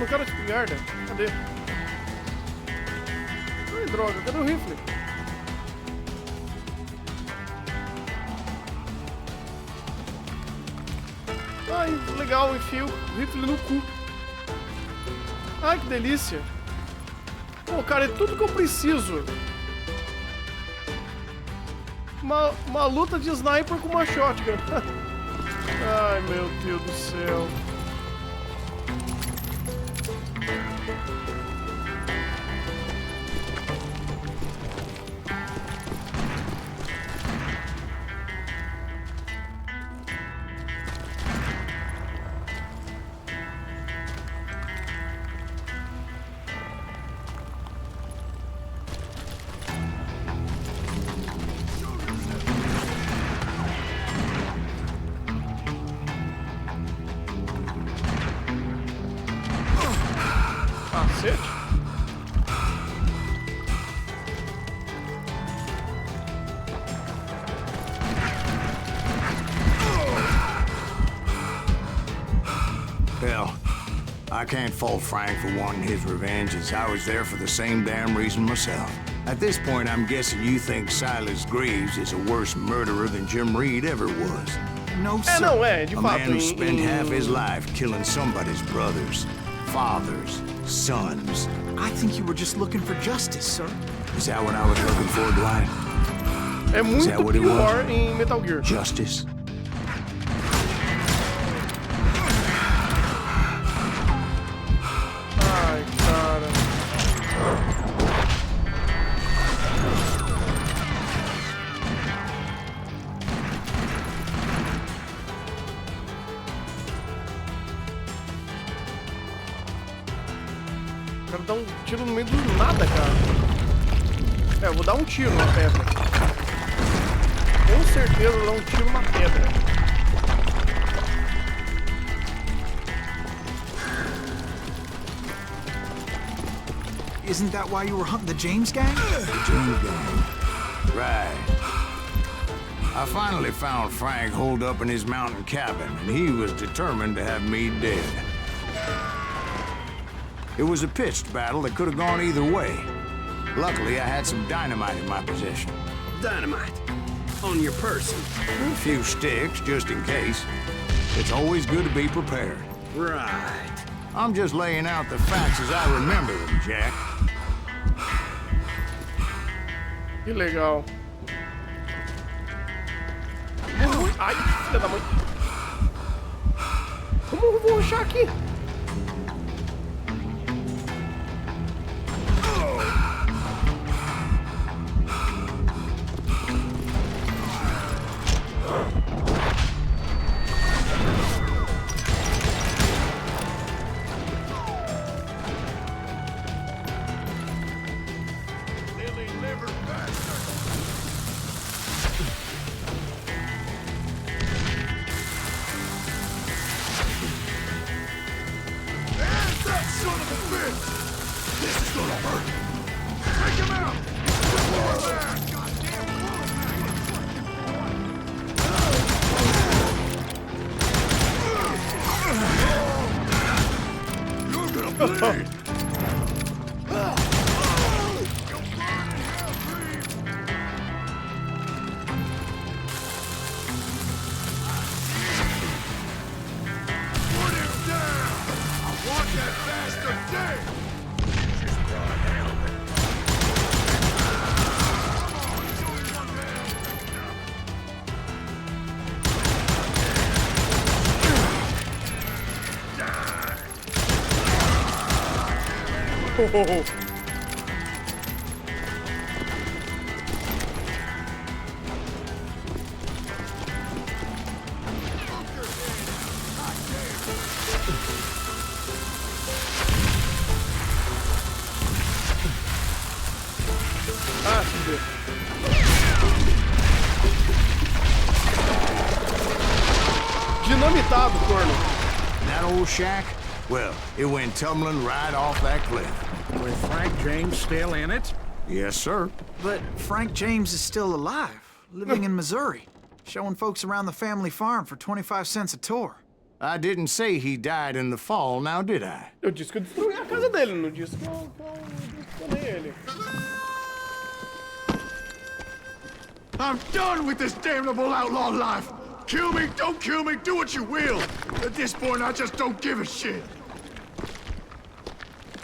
Speaker 1: não quero espingarda. Cadê? Ai, droga, cadê o rifle? Ai, legal, enfio o rifle no cu. Ai, que delícia. Pô, cara, é tudo que eu preciso. Uma luta de sniper com uma shotgun. Ai, meu Deus do céu. Cacete.
Speaker 2: Hell, I can't fault Frank for wanting his revenge, as I was there for the same damn reason myself. At this point, I'm guessing you think Silas Greaves is a worse murderer than Jim Reed ever was.
Speaker 3: No, sir.
Speaker 1: Não, de
Speaker 2: A
Speaker 1: fato.
Speaker 2: man who spent half his life killing somebody's brothers, fathers, sons.
Speaker 3: I think you were just looking for justice, sir.
Speaker 2: Is that what I was looking for, Dwight?
Speaker 1: É muito
Speaker 2: that what it
Speaker 1: pior
Speaker 2: was?
Speaker 1: em Metal Gear.
Speaker 2: Justice?
Speaker 1: Ai, cara. Quero dar um tiro no meio do nada, cara. É, eu vou dar um tiro na pedra. Com certeza eu vou dar um tiro na pedra.
Speaker 3: Isn't that why you were hunting the James gang?
Speaker 2: The James gang. Right. I finally found Frank holed up in his mountain cabin, and he was determined to have me dead. It was a pitched battle that could have gone either way. Luckily, I had some dynamite in my possession.
Speaker 7: Dynamite. On your person.
Speaker 2: A few sticks, just in case. It's always good to be prepared.
Speaker 7: Right.
Speaker 2: I'm just laying out the facts as I remember them, Jack.
Speaker 1: Que legal. Ai, filha da mãe. Como eu vou achar aqui? Oh. Ah, fudeu. Dinamitado, corno.
Speaker 2: That old shack? Well, it went tumbling right off that cliff.
Speaker 8: With Frank James still in it?
Speaker 2: Yes, sir.
Speaker 3: But Frank James is still alive, living in Missouri, showing folks around the family farm for 25 cents a tour.
Speaker 2: I didn't say he died in the fall, now did I?
Speaker 1: Eu disse que eu destruí a casa dele, não disse que eu destruí ele.
Speaker 2: I'm done with this damnable outlaw life. Kill me, don't kill me, do what you will. At this point, I just don't give a shit.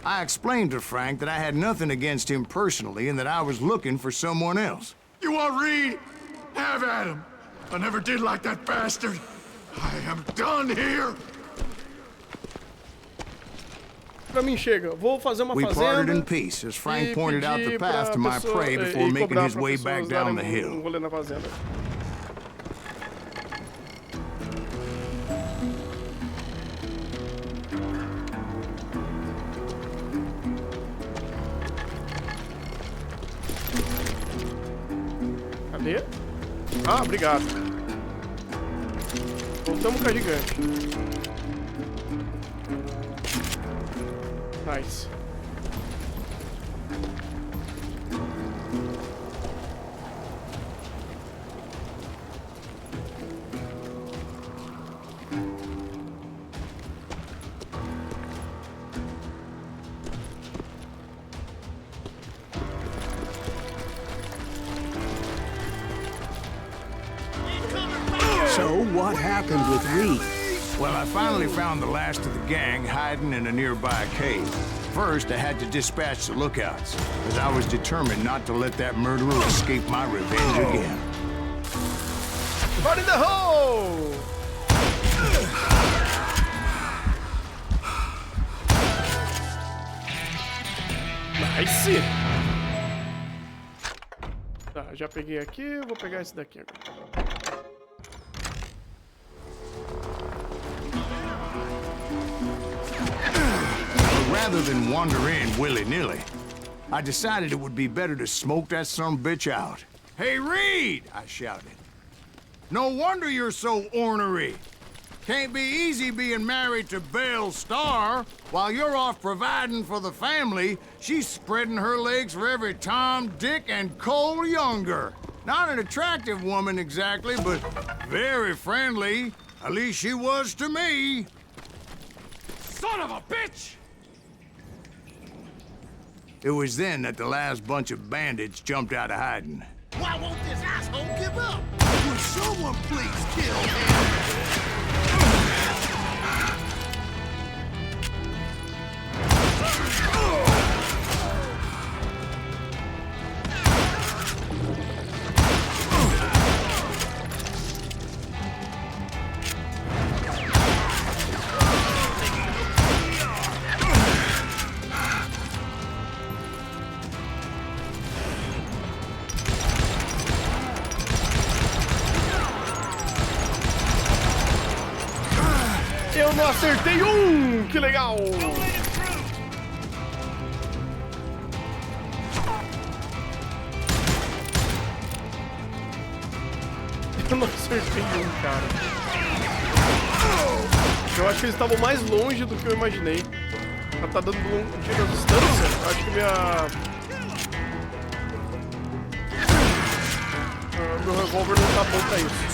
Speaker 2: I explained to Frank that I had nothing against him personally and that I was looking for someone else. You want Reed? Have at him. I never did like that bastard. I am done here.
Speaker 1: Pra mim chega, vou fazer uma
Speaker 2: We parted in
Speaker 1: fazenda
Speaker 2: peace as Frank
Speaker 1: e
Speaker 2: pointed out the
Speaker 1: pedir
Speaker 2: path
Speaker 1: pra
Speaker 2: to my
Speaker 1: pessoa-
Speaker 2: prey
Speaker 1: e
Speaker 2: before making
Speaker 1: cobrar
Speaker 2: his
Speaker 1: pra
Speaker 2: way
Speaker 1: pessoas
Speaker 2: back down the
Speaker 1: darem
Speaker 2: hill.
Speaker 1: rolê na fazenda. Cadê? Ah, obrigado. Voltamos com a gigante. Nice.
Speaker 9: So what happened with Reed?
Speaker 2: Well, I finally found the last of the gang hiding in a nearby cave. First, I had to dispatch the lookouts, as I was determined not to let that murderer escape my revenge again.
Speaker 1: Body in the hole! Nice! Tá, já peguei aqui, vou pegar esse daqui agora.
Speaker 2: But rather than wander in willy-nilly, I decided it would be better to smoke that sumbitch out. Hey, Reed! I shouted. No wonder you're so ornery. Can't be easy being married to Belle Starr. While you're off providing for the family, she's spreading her legs for every Tom, Dick, and Cole Younger. Not an attractive woman exactly, but very friendly. At least she was to me. Son of a bitch! It was then that the last bunch of bandits jumped out of hiding.
Speaker 4: Why won't this asshole give up? Would someone please kill him?
Speaker 1: Eu não acertei um! Que legal! Eu não acertei um, cara. Eu acho que eles estavam mais longe do que eu imaginei. Ela tá dando um tiro à distância. Eu acho que meu revólver não tá bom pra isso.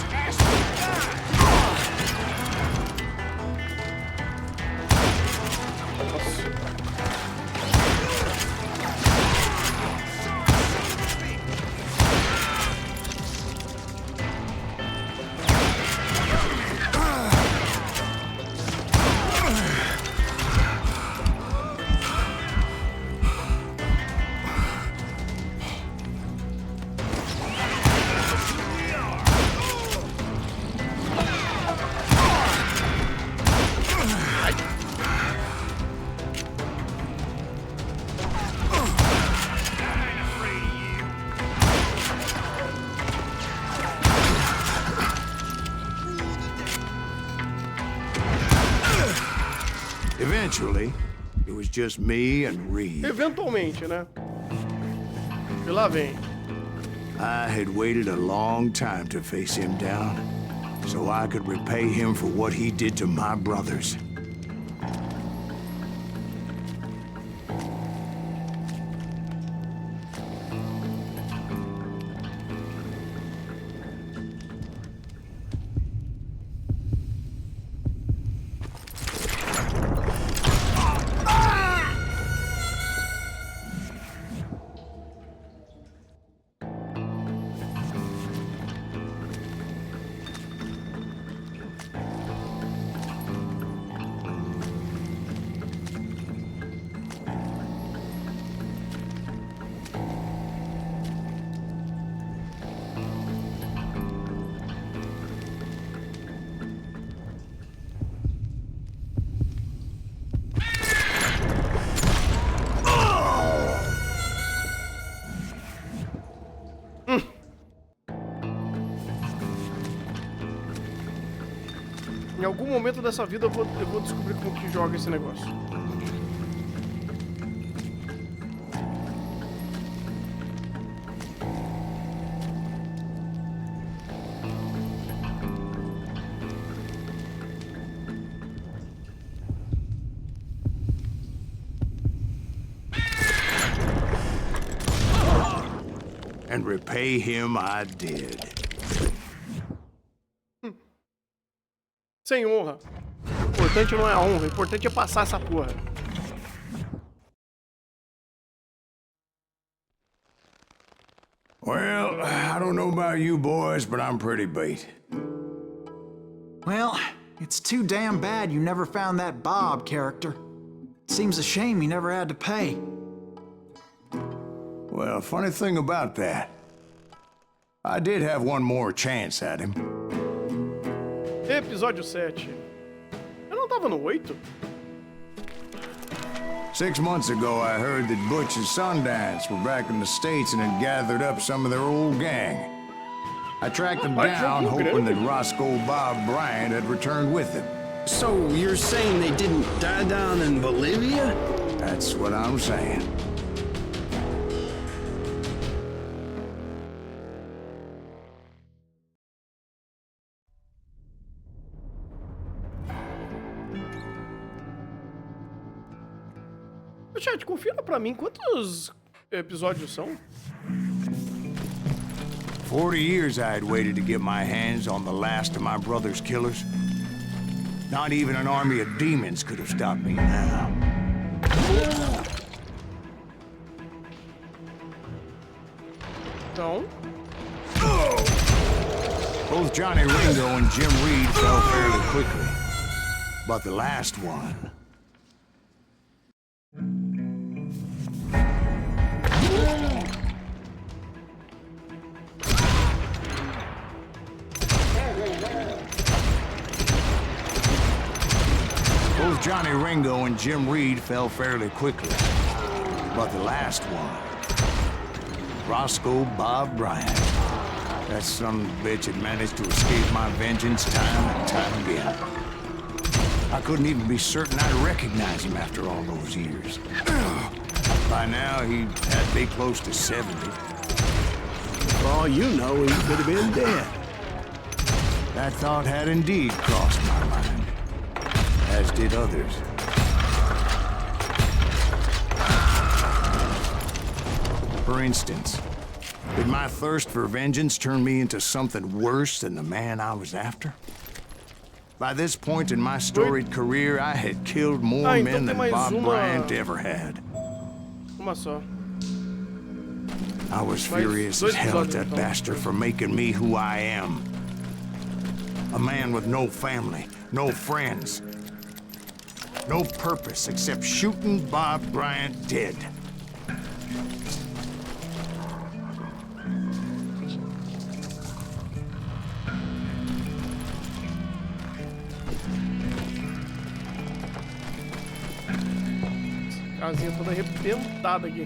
Speaker 2: Eventually, it was just me and Reed.
Speaker 1: Eventualmente, né? E lá vem.
Speaker 2: I had waited a long time to face him down, so I could repay him for what he did to my brothers.
Speaker 1: Em algum momento dessa vida eu vou descobrir como que joga esse negócio.
Speaker 2: And repay him I did.
Speaker 1: Sem honra. O importante não é a honra, o importante é passar essa porra.
Speaker 2: Well, I don't know about you boys, but I'm pretty beat.
Speaker 3: Well, it's too damn bad you never found that Bob character. Seems a shame he never had to pay.
Speaker 2: Well, funny thing about that, I did have one more chance at him.
Speaker 1: Episódio 7. Eu não tava no 8?
Speaker 2: 6 months ago, I heard that Butch and Sundance were back in the States and had gathered up some of their old gang. I tracked them down, hoping that Roscoe Bob Bryant had returned with them.
Speaker 7: So you're saying they didn't die down in Bolivia?
Speaker 2: That's what I'm saying.
Speaker 1: Chat, confira pra mim quantos episódios são?
Speaker 2: 40 years I had waited to get my hands on the last of my brother's killers. Not even an army of demons could have stopped me now.
Speaker 1: Então...
Speaker 2: Both Johnny Ringo and Jim Reed fell fairly quickly. But the last one... Both Johnny Ringo and Jim Reed fell fairly quickly. But the last one, Roscoe Bob Bryant, that son of a bitch had managed to escape my vengeance time and time again. I couldn't even be certain I'd recognize him after all those years. By now, he had to be close to 70.
Speaker 9: For all you know, he could have been dead.
Speaker 2: That thought had indeed crossed my mind, as did others. For instance, did my thirst for vengeance turn me into something worse than the man I was after? By this point in my storied career, I had killed more men than Bob Bryant ever had.
Speaker 1: Uma só.
Speaker 2: I was furious as hell at that bastard for making me who I am. A man with no family, no friends, no purpose except shooting Bob Bryant dead.
Speaker 1: Casinha toda arrebentada aqui.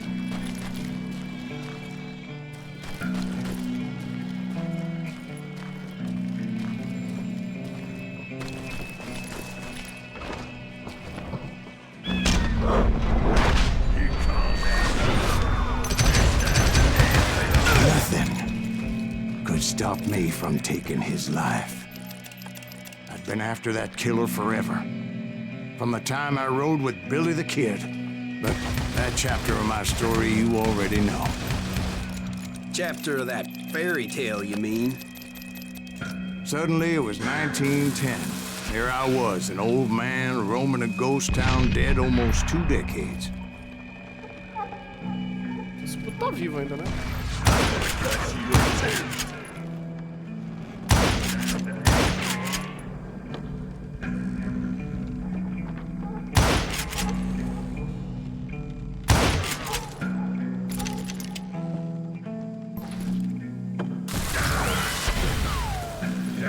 Speaker 2: Nothing could stop me from taking his life. I'd been after that killer forever. From the time I rode with Billy the Kid. But that chapter of my story you already know.
Speaker 7: Chapter of that fairy tale, you mean?
Speaker 2: Suddenly it was 1910. Here I was, an old man roaming a ghost town dead almost 2 decades.
Speaker 1: Esse puto tá vivo ainda, né?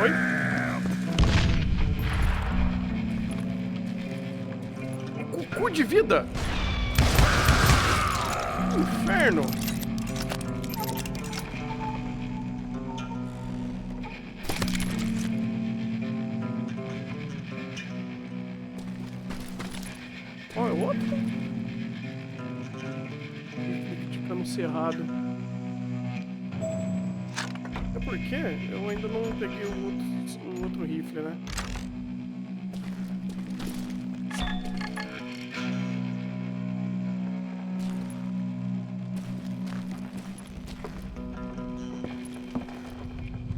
Speaker 1: Oi? Cu de vida! Inferno! ser errado. É porque eu ainda não peguei o outro rifle, né?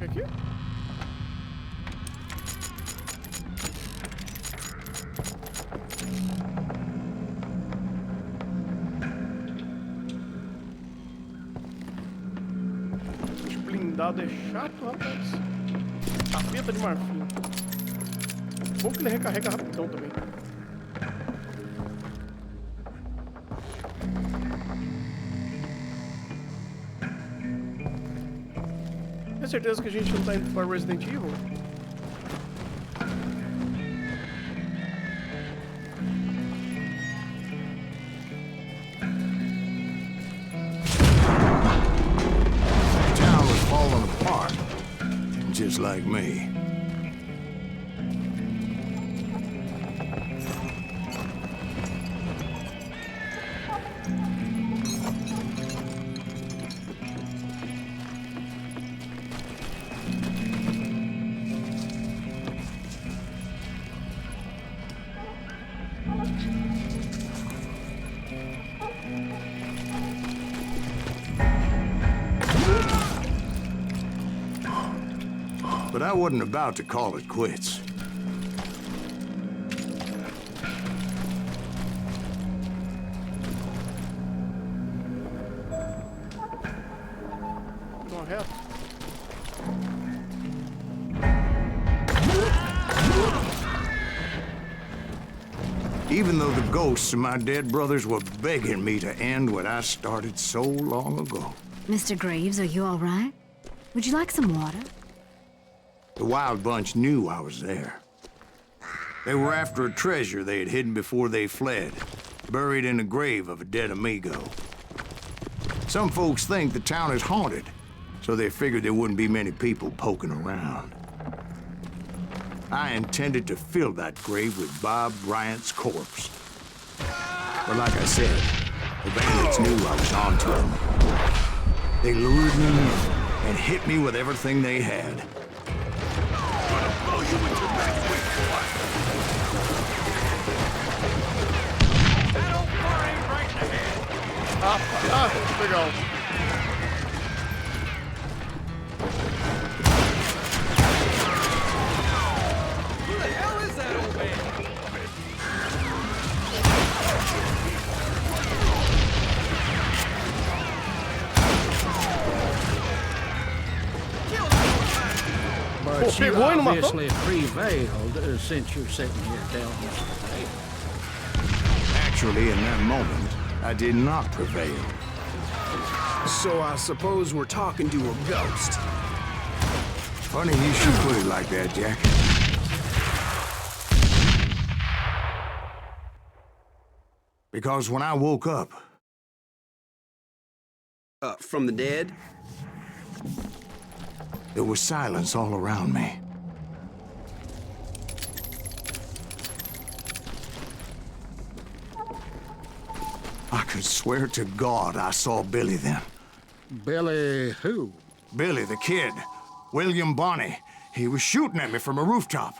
Speaker 1: Aqui? Blindado é chato, rapaz. Capeta de marfim. Bom que ele recarrega rapidão também. Tem certeza que a gente não tá indo para Resident Evil?
Speaker 2: Just like me. But I wasn't about to call it quits.
Speaker 1: Vamos reto.
Speaker 2: Even though the ghosts of my dead brothers were begging me to end what I started so long ago.
Speaker 6: Mr. Graves, are you all right? Would you like some water?
Speaker 2: The Wild Bunch knew I was there. They were after a treasure they had hidden before they fled, buried in the grave of a dead amigo. Some folks think the town is haunted, so they figured there wouldn't be many people poking around. I intended to fill that grave with Bob Bryant's corpse. But like I said, the bandits knew I was onto them. They lured me and hit me with everything they had.
Speaker 1: Legal.
Speaker 5: Who the hell is that old man?
Speaker 8: But you
Speaker 1: pegou e não matou?
Speaker 8: obviously prevailed since you're sitting here telling us today.
Speaker 2: Actually, in that moment, I did not prevail.
Speaker 7: So I suppose we're talking to a ghost.
Speaker 2: Funny you should put it like that, Jack. Because when I woke up...
Speaker 7: From the dead?
Speaker 2: there was silence all around me. I could swear to God I saw Billy then.
Speaker 8: Billy who?
Speaker 2: Billy, the kid. William Bonney. He was shooting at me from a rooftop.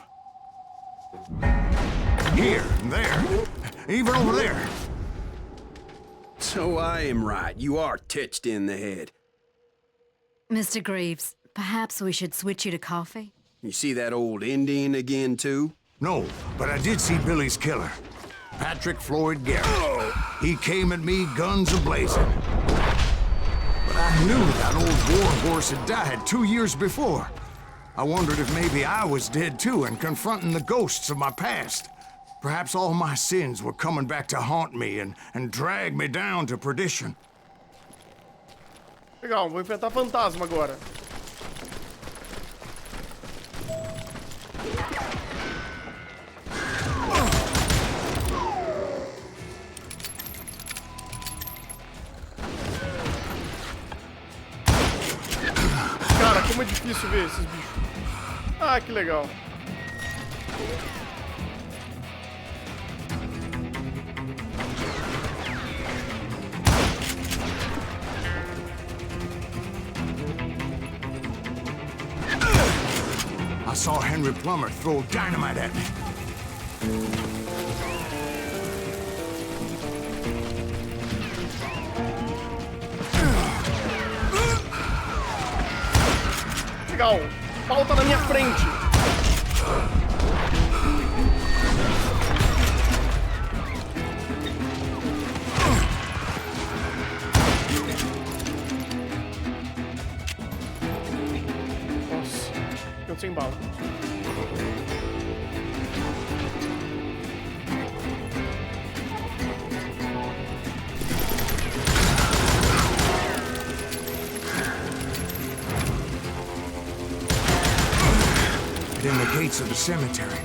Speaker 2: Here, and there, even over there.
Speaker 7: So I am right. You are touched in the head.
Speaker 6: Mr. Graves, perhaps we should switch you to coffee?
Speaker 7: You see that old Indian again, too?
Speaker 2: No, but I did see Billy's killer. Patrick Floyd Garrett. He came at me, guns a-blazing. But I knew that old war horse had died 2 years before. I wondered if maybe I was dead too and confronting the ghosts of my past. Perhaps all my sins were coming back to haunt me and drag me down to perdition.
Speaker 1: Legal, vou enfrentar fantasma agora. Cara, como é difícil ver esses bichos. Ah, que legal.
Speaker 2: I saw Henry Plummer throw dynamite at me.
Speaker 1: Legal. O pau tá na minha frente. Nossa, eu sem bala.
Speaker 2: In the gates of the cemetery,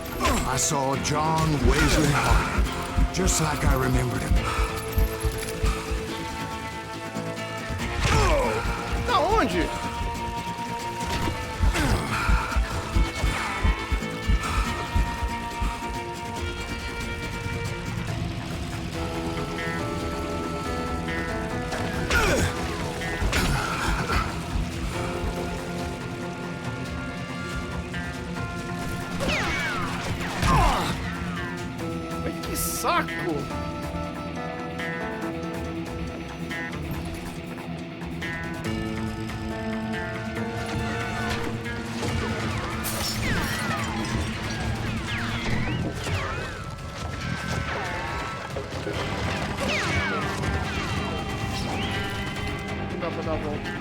Speaker 2: I saw John Wesley Harding, just like I remembered him.
Speaker 1: Da onde? Que saco! Não dá pra dar a volta.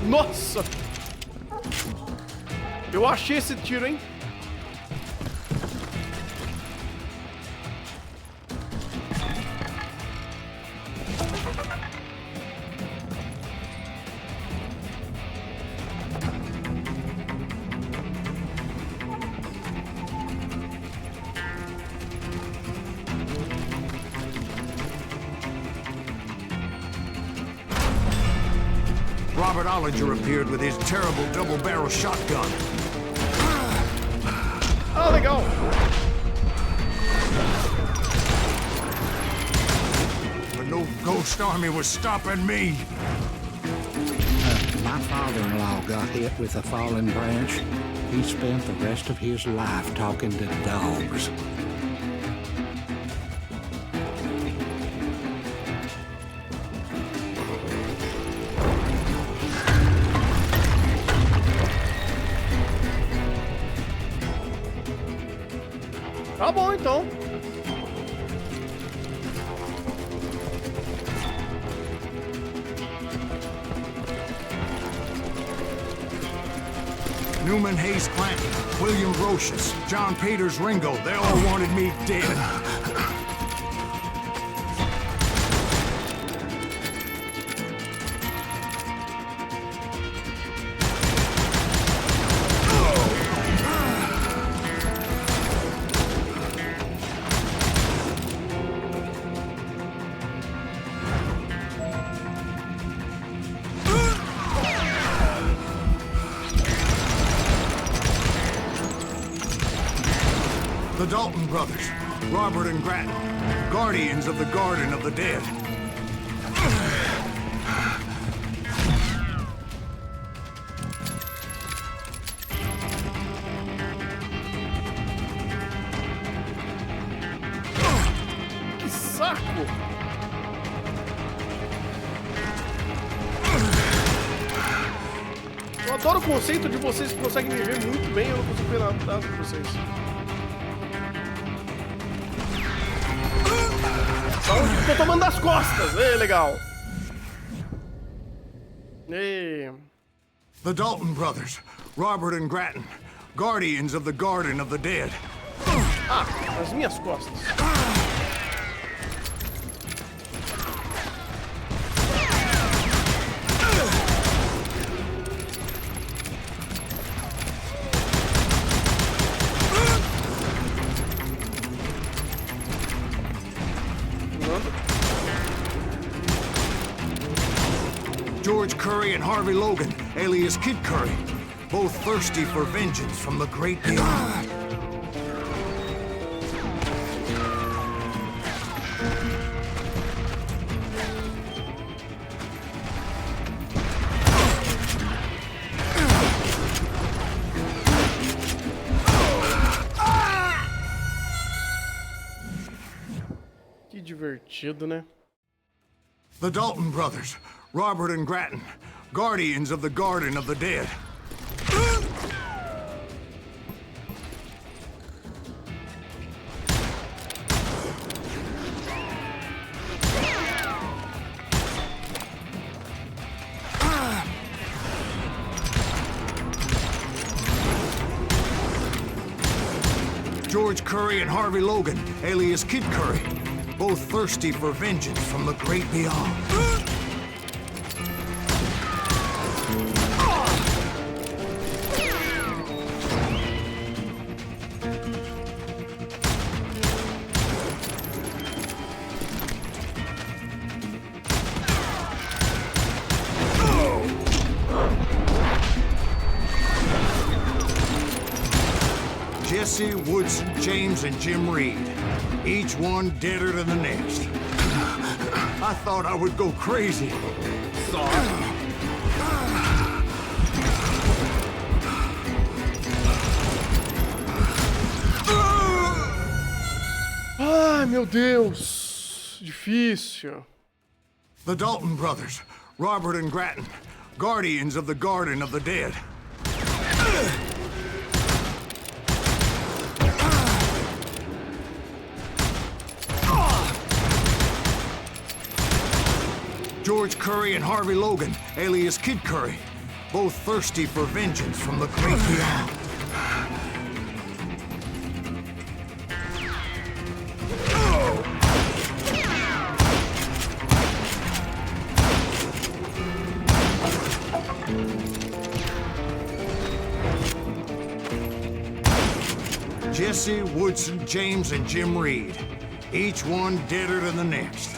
Speaker 1: Nossa! Eu achei esse tiro, hein?
Speaker 2: Robert Ollinger appeared with his terrible double-barrel shotgun.
Speaker 1: Ah, legal!
Speaker 2: But no ghost army was stopping me.
Speaker 8: My father-in-law got hit with a fallen branch. He spent the rest of his life talking to dogs.
Speaker 1: Tá bom, então.
Speaker 2: Newman Hayes Clanton, William Rochus, John Peters Ringo, they all wanted me dead. The Dalton brothers, Robert and Grattan, guardians of the Garden of the Dead.
Speaker 1: Que saco! Eu adoro o conceito de vocês que conseguem me ver muito bem, eu não consigo ver nada de vocês. Saúde, tô tomando das costas! Ei, legal! Ei.
Speaker 2: The Dalton brothers, Robert and Grattan, guardians of the Garden of the Dead.
Speaker 1: Ah, nas minhas costas.
Speaker 2: and Harvey Logan, alias Kid Curry, both thirsty for vengeance from the great beyond.
Speaker 1: Que divertido, né?
Speaker 2: The Dalton brothers, Robert and Grattan, guardians of the Garden of the Dead. George Curry and Harvey Logan, alias Kid Curry, both thirsty for vengeance from the great beyond. Jesse, Woodson, James, and Jim Reed. Each one deader than the next. I thought I would go crazy.
Speaker 1: Ai, meu Deus. Difícil.
Speaker 2: The Dalton brothers, Robert and Grattan, guardians of the Garden of the Dead. George Curry and Harvey Logan, alias Kid Curry, both thirsty for vengeance from the great beyond. Jesse, Woodson, James, and Jim Reed. Each one deader than the next.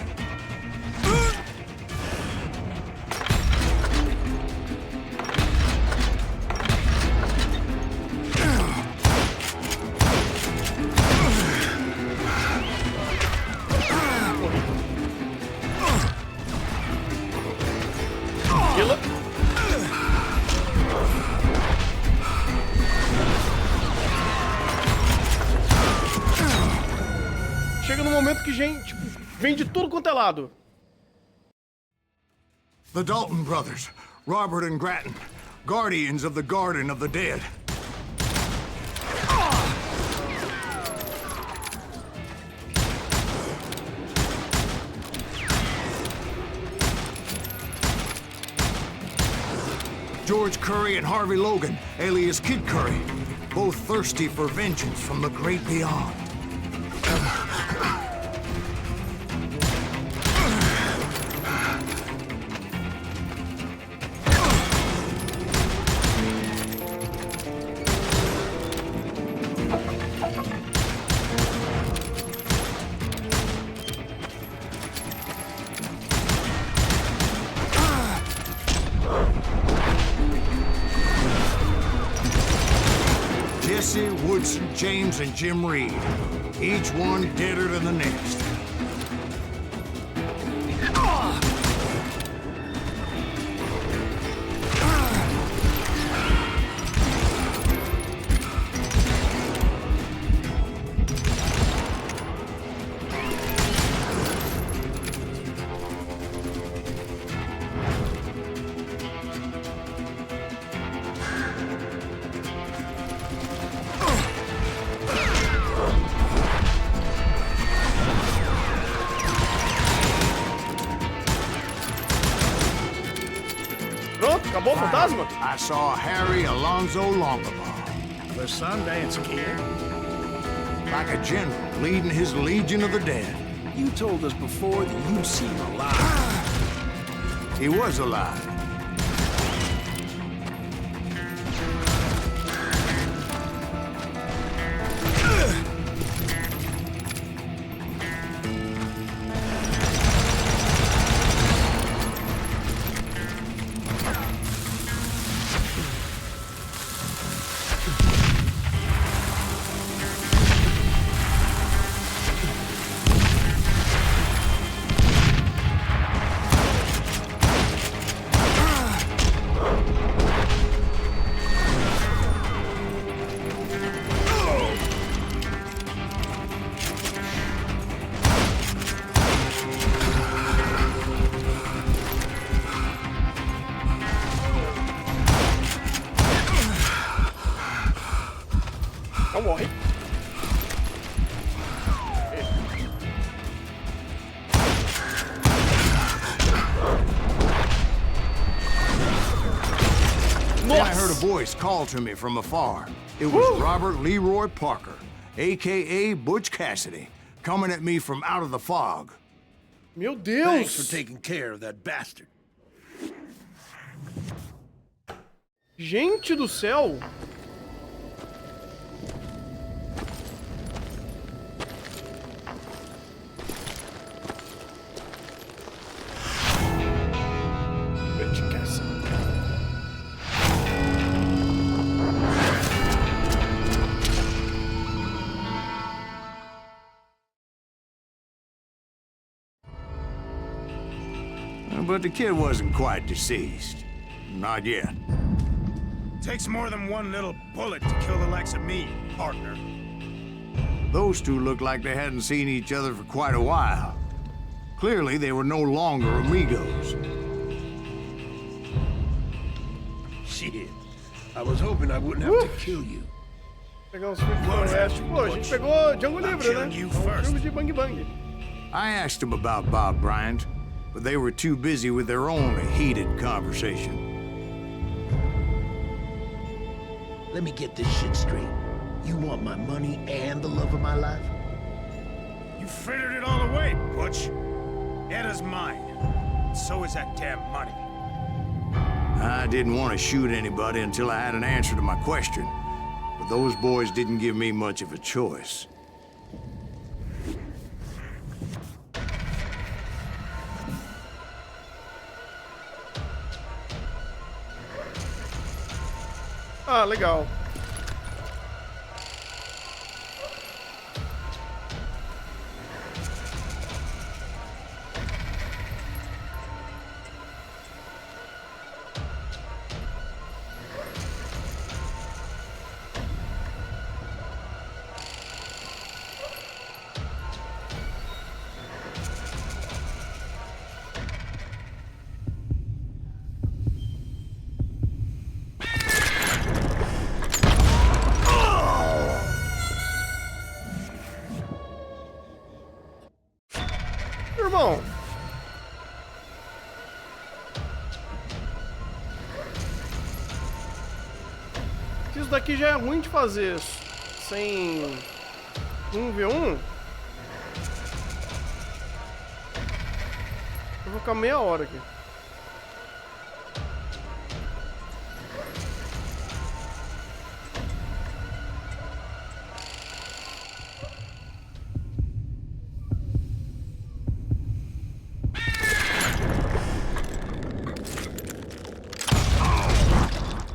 Speaker 1: Chega no momento que, gente, tipo, vem de tudo quanto é lado.
Speaker 2: The Dalton brothers, Robert and Grattan, guardians of the Garden of the Dead. George Curry and Harvey Logan, alias Kid Curry, both thirsty for vengeance from the great beyond. Jesse, Woodson, James, and Jim Reed. Each one deader than the next.
Speaker 1: Pronto, acabou o fantasma?
Speaker 2: I saw Harry Alonzo Longabaugh,
Speaker 8: The Sundance Kid.
Speaker 2: like a general leading his legion of the dead.
Speaker 7: You told us before that you'd seen him alive.
Speaker 2: He was alive. I heard a voice call to me from afar. It was Robert Leroy Parker, a.k.a. Butch Cassidy, coming at me from out of the fog.
Speaker 1: Meu Deus!
Speaker 4: Thanks for taking care of that bastard.
Speaker 1: Gente do céu!
Speaker 2: But the kid wasn't quite deceased. Not yet.
Speaker 5: Takes more than one little bullet to kill the likes of me, partner.
Speaker 2: Those two looked like they hadn't seen each other for quite a while. Clearly, they were no longer amigos.
Speaker 4: Shit. I was hoping I wouldn't have to kill you.
Speaker 1: Pegar os filmes do Oeste. Pô, a gente pegou Django Livre, né?
Speaker 5: You
Speaker 1: Um
Speaker 5: first.
Speaker 1: filme de bang bang.
Speaker 2: I asked them about Bob Bryant, but they were too busy with their own heated conversation.
Speaker 4: Let me get this shit straight. You want my money and the love of my life?
Speaker 5: You frittered it all away, Butch. Etta's mine. So is that damn money.
Speaker 2: I didn't want to shoot anybody until I had an answer to my question, but those boys didn't give me much of a choice.
Speaker 1: Ah, legal. Irmão. Isso daqui já é ruim de fazer sem 1v1. Eu vou ficar meia hora aqui.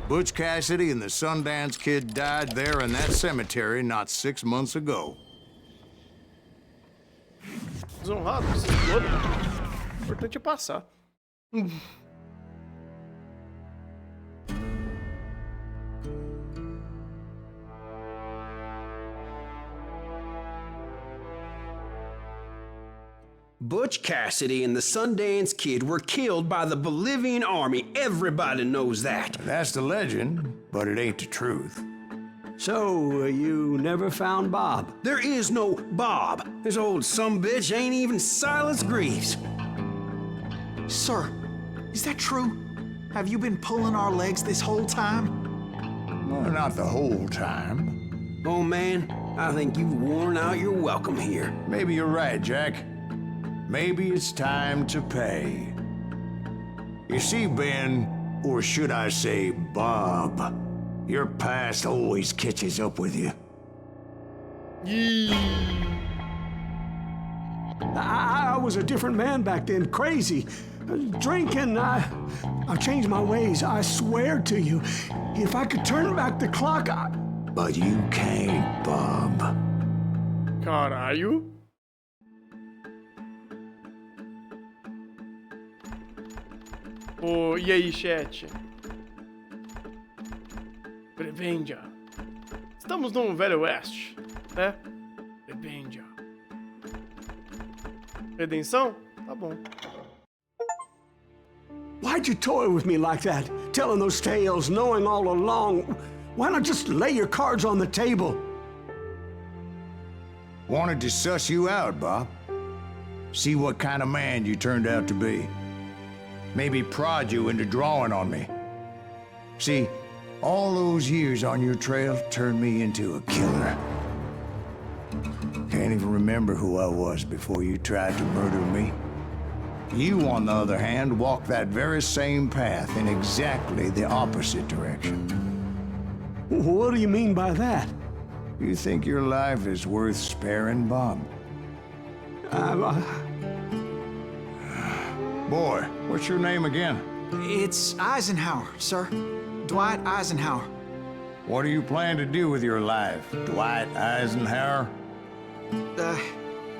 Speaker 2: Butch Cassidy and the Sundance Kid died there in that cemetery not 6 months ago.
Speaker 1: Desonrado, esse todo. O importante é passar.
Speaker 7: Butch Cassidy and the Sundance Kid were killed by the Bolivian army. Everybody knows that.
Speaker 2: That's the legend, but it ain't the truth.
Speaker 7: So, you never found Bob? There is no Bob. This old sumbitch ain't even Silas Greaves.
Speaker 3: Sir, is that true? Have you been pulling our legs this whole time?
Speaker 2: Well, not the whole time.
Speaker 7: Oh, man, I think you've worn out your welcome here.
Speaker 2: Maybe you're right, Jack. Maybe it's time to pay. You see, Ben, or should I say Bob, your past always catches up with you.
Speaker 9: I was a different man back then, crazy. Drinking, I've changed my ways, I swear to you. If I could turn back the clock,
Speaker 2: But you can't, Bob.
Speaker 1: Caralho. Oh, e aí, chat? Prevenja. Estamos no Velho Oeste, né? Prevenja. Redenção? Tá bom.
Speaker 9: Why'd you toy with me like that? Telling those tales, knowing all along. Why not just lay your cards on the table?
Speaker 2: Wanted to suss you out, Bob. See what kind of man you turned out to be. Maybe prod you into drawing on me. See, All those years on your trail turned me into a killer. Can't even remember who I was before you tried to murder me. You, on the other hand, walked that very same path in exactly the opposite direction.
Speaker 9: What do you mean by that?
Speaker 2: You think your life is worth sparing, Bob? Boy, what's your name again?
Speaker 3: It's Eisenhower, sir. Dwight Eisenhower.
Speaker 2: What do you plan to do with your life, Dwight Eisenhower?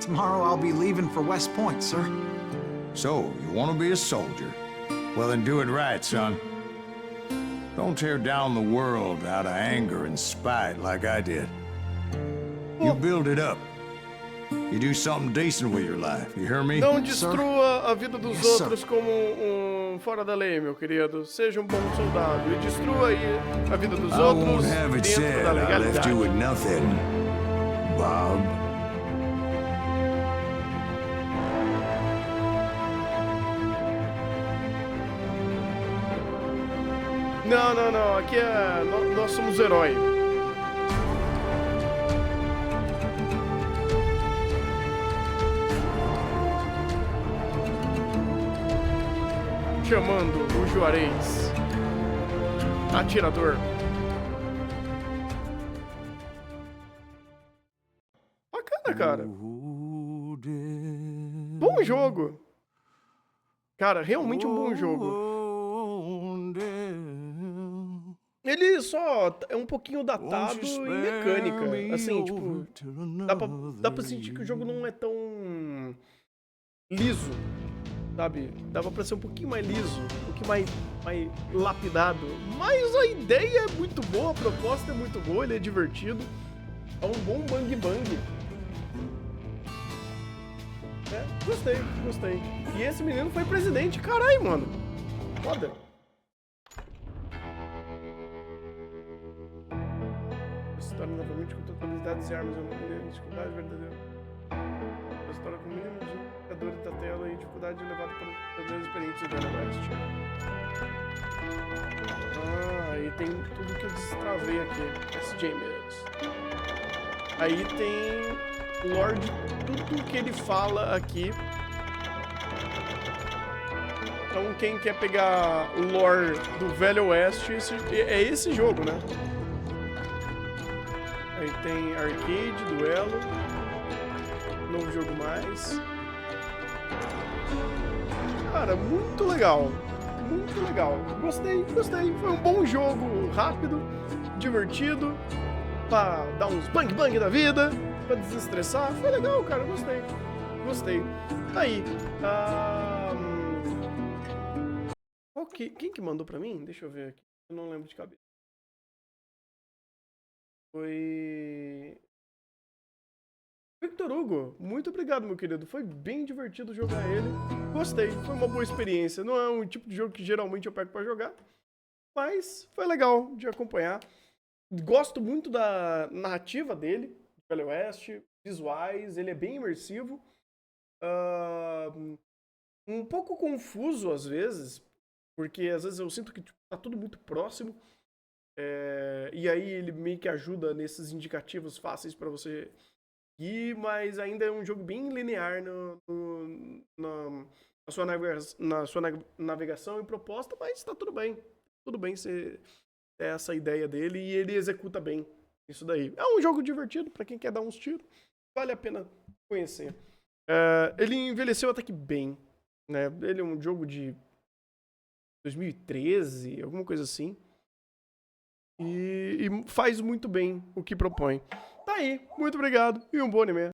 Speaker 3: Tomorrow I'll be leaving for West Point, sir.
Speaker 2: So, you want to be a soldier? Well, then do it right, son. Don't tear down the world out of anger and spite like I did. You build it up. You do something decent with your life. You hear me?
Speaker 1: Não destrua a vida dos
Speaker 3: Yes,
Speaker 1: outros como fora da lei, meu querido. Seja um bom soldado e destrua aí a vida dos
Speaker 2: I won't
Speaker 1: outros
Speaker 2: have it
Speaker 1: dentro
Speaker 2: said
Speaker 1: da
Speaker 2: I left you
Speaker 1: legalidade.
Speaker 2: with nothing, Bob.
Speaker 1: Não, não, não. Aqui é... Nós somos herói. Chamando o Juarez. Atirador. Bacana, cara. Bom jogo. Cara, realmente um bom jogo. Ele só é um pouquinho datado em mecânica. Assim, tipo, dá pra sentir que o jogo não é tão liso, sabe? Dava pra ser um pouquinho mais liso, um pouquinho mais lapidado. Mas a ideia é muito boa, a proposta é muito boa, ele é divertido. É um bom bang bang. É, gostei, gostei. E esse menino foi presidente, caralho, mano. Foda. História novamente com totalidades e armas, eu não me dificuldade verdadeira. A história com mínimos indicadores da tela e dificuldade elevada para verdadeiros experiências do Velho Oeste. Ah, aí tem tudo que eu destravei aqui. SJ mesmo. Aí tem lore de tudo que ele fala aqui. Então quem quer pegar o lore do Velho Oeste, é esse jogo, né? Aí tem arcade, duelo, novo jogo mais. Cara, muito legal, muito legal. Gostei, gostei. Foi um bom jogo, rápido, divertido, pra dar uns bang bang da vida, pra desestressar. Foi legal, cara, gostei, gostei. Aí, quem que mandou pra mim? Deixa eu ver aqui, eu não lembro de cabeça. Foi Victor Hugo, muito obrigado, meu querido. Foi bem divertido jogar ele. Gostei, foi uma boa experiência. Não é um tipo de jogo que geralmente eu pego pra jogar, mas foi legal de acompanhar. Gosto muito da narrativa dele, Velho Oeste, visuais, ele é bem imersivo. Um pouco confuso às vezes, porque às vezes eu sinto que tá tudo muito próximo. E aí ele meio que ajuda nesses indicativos fáceis para você ir, mas ainda é um jogo bem linear na sua navegação e proposta, mas tá tudo bem. Tudo bem ser essa ideia dele e ele executa bem isso daí. É um jogo divertido para quem quer dar uns tiros, vale a pena conhecer. Ele envelheceu até que bem, né? Ele é um jogo de 2013, alguma coisa assim. E faz muito bem o que propõe. Tá aí, muito obrigado e um bom anime.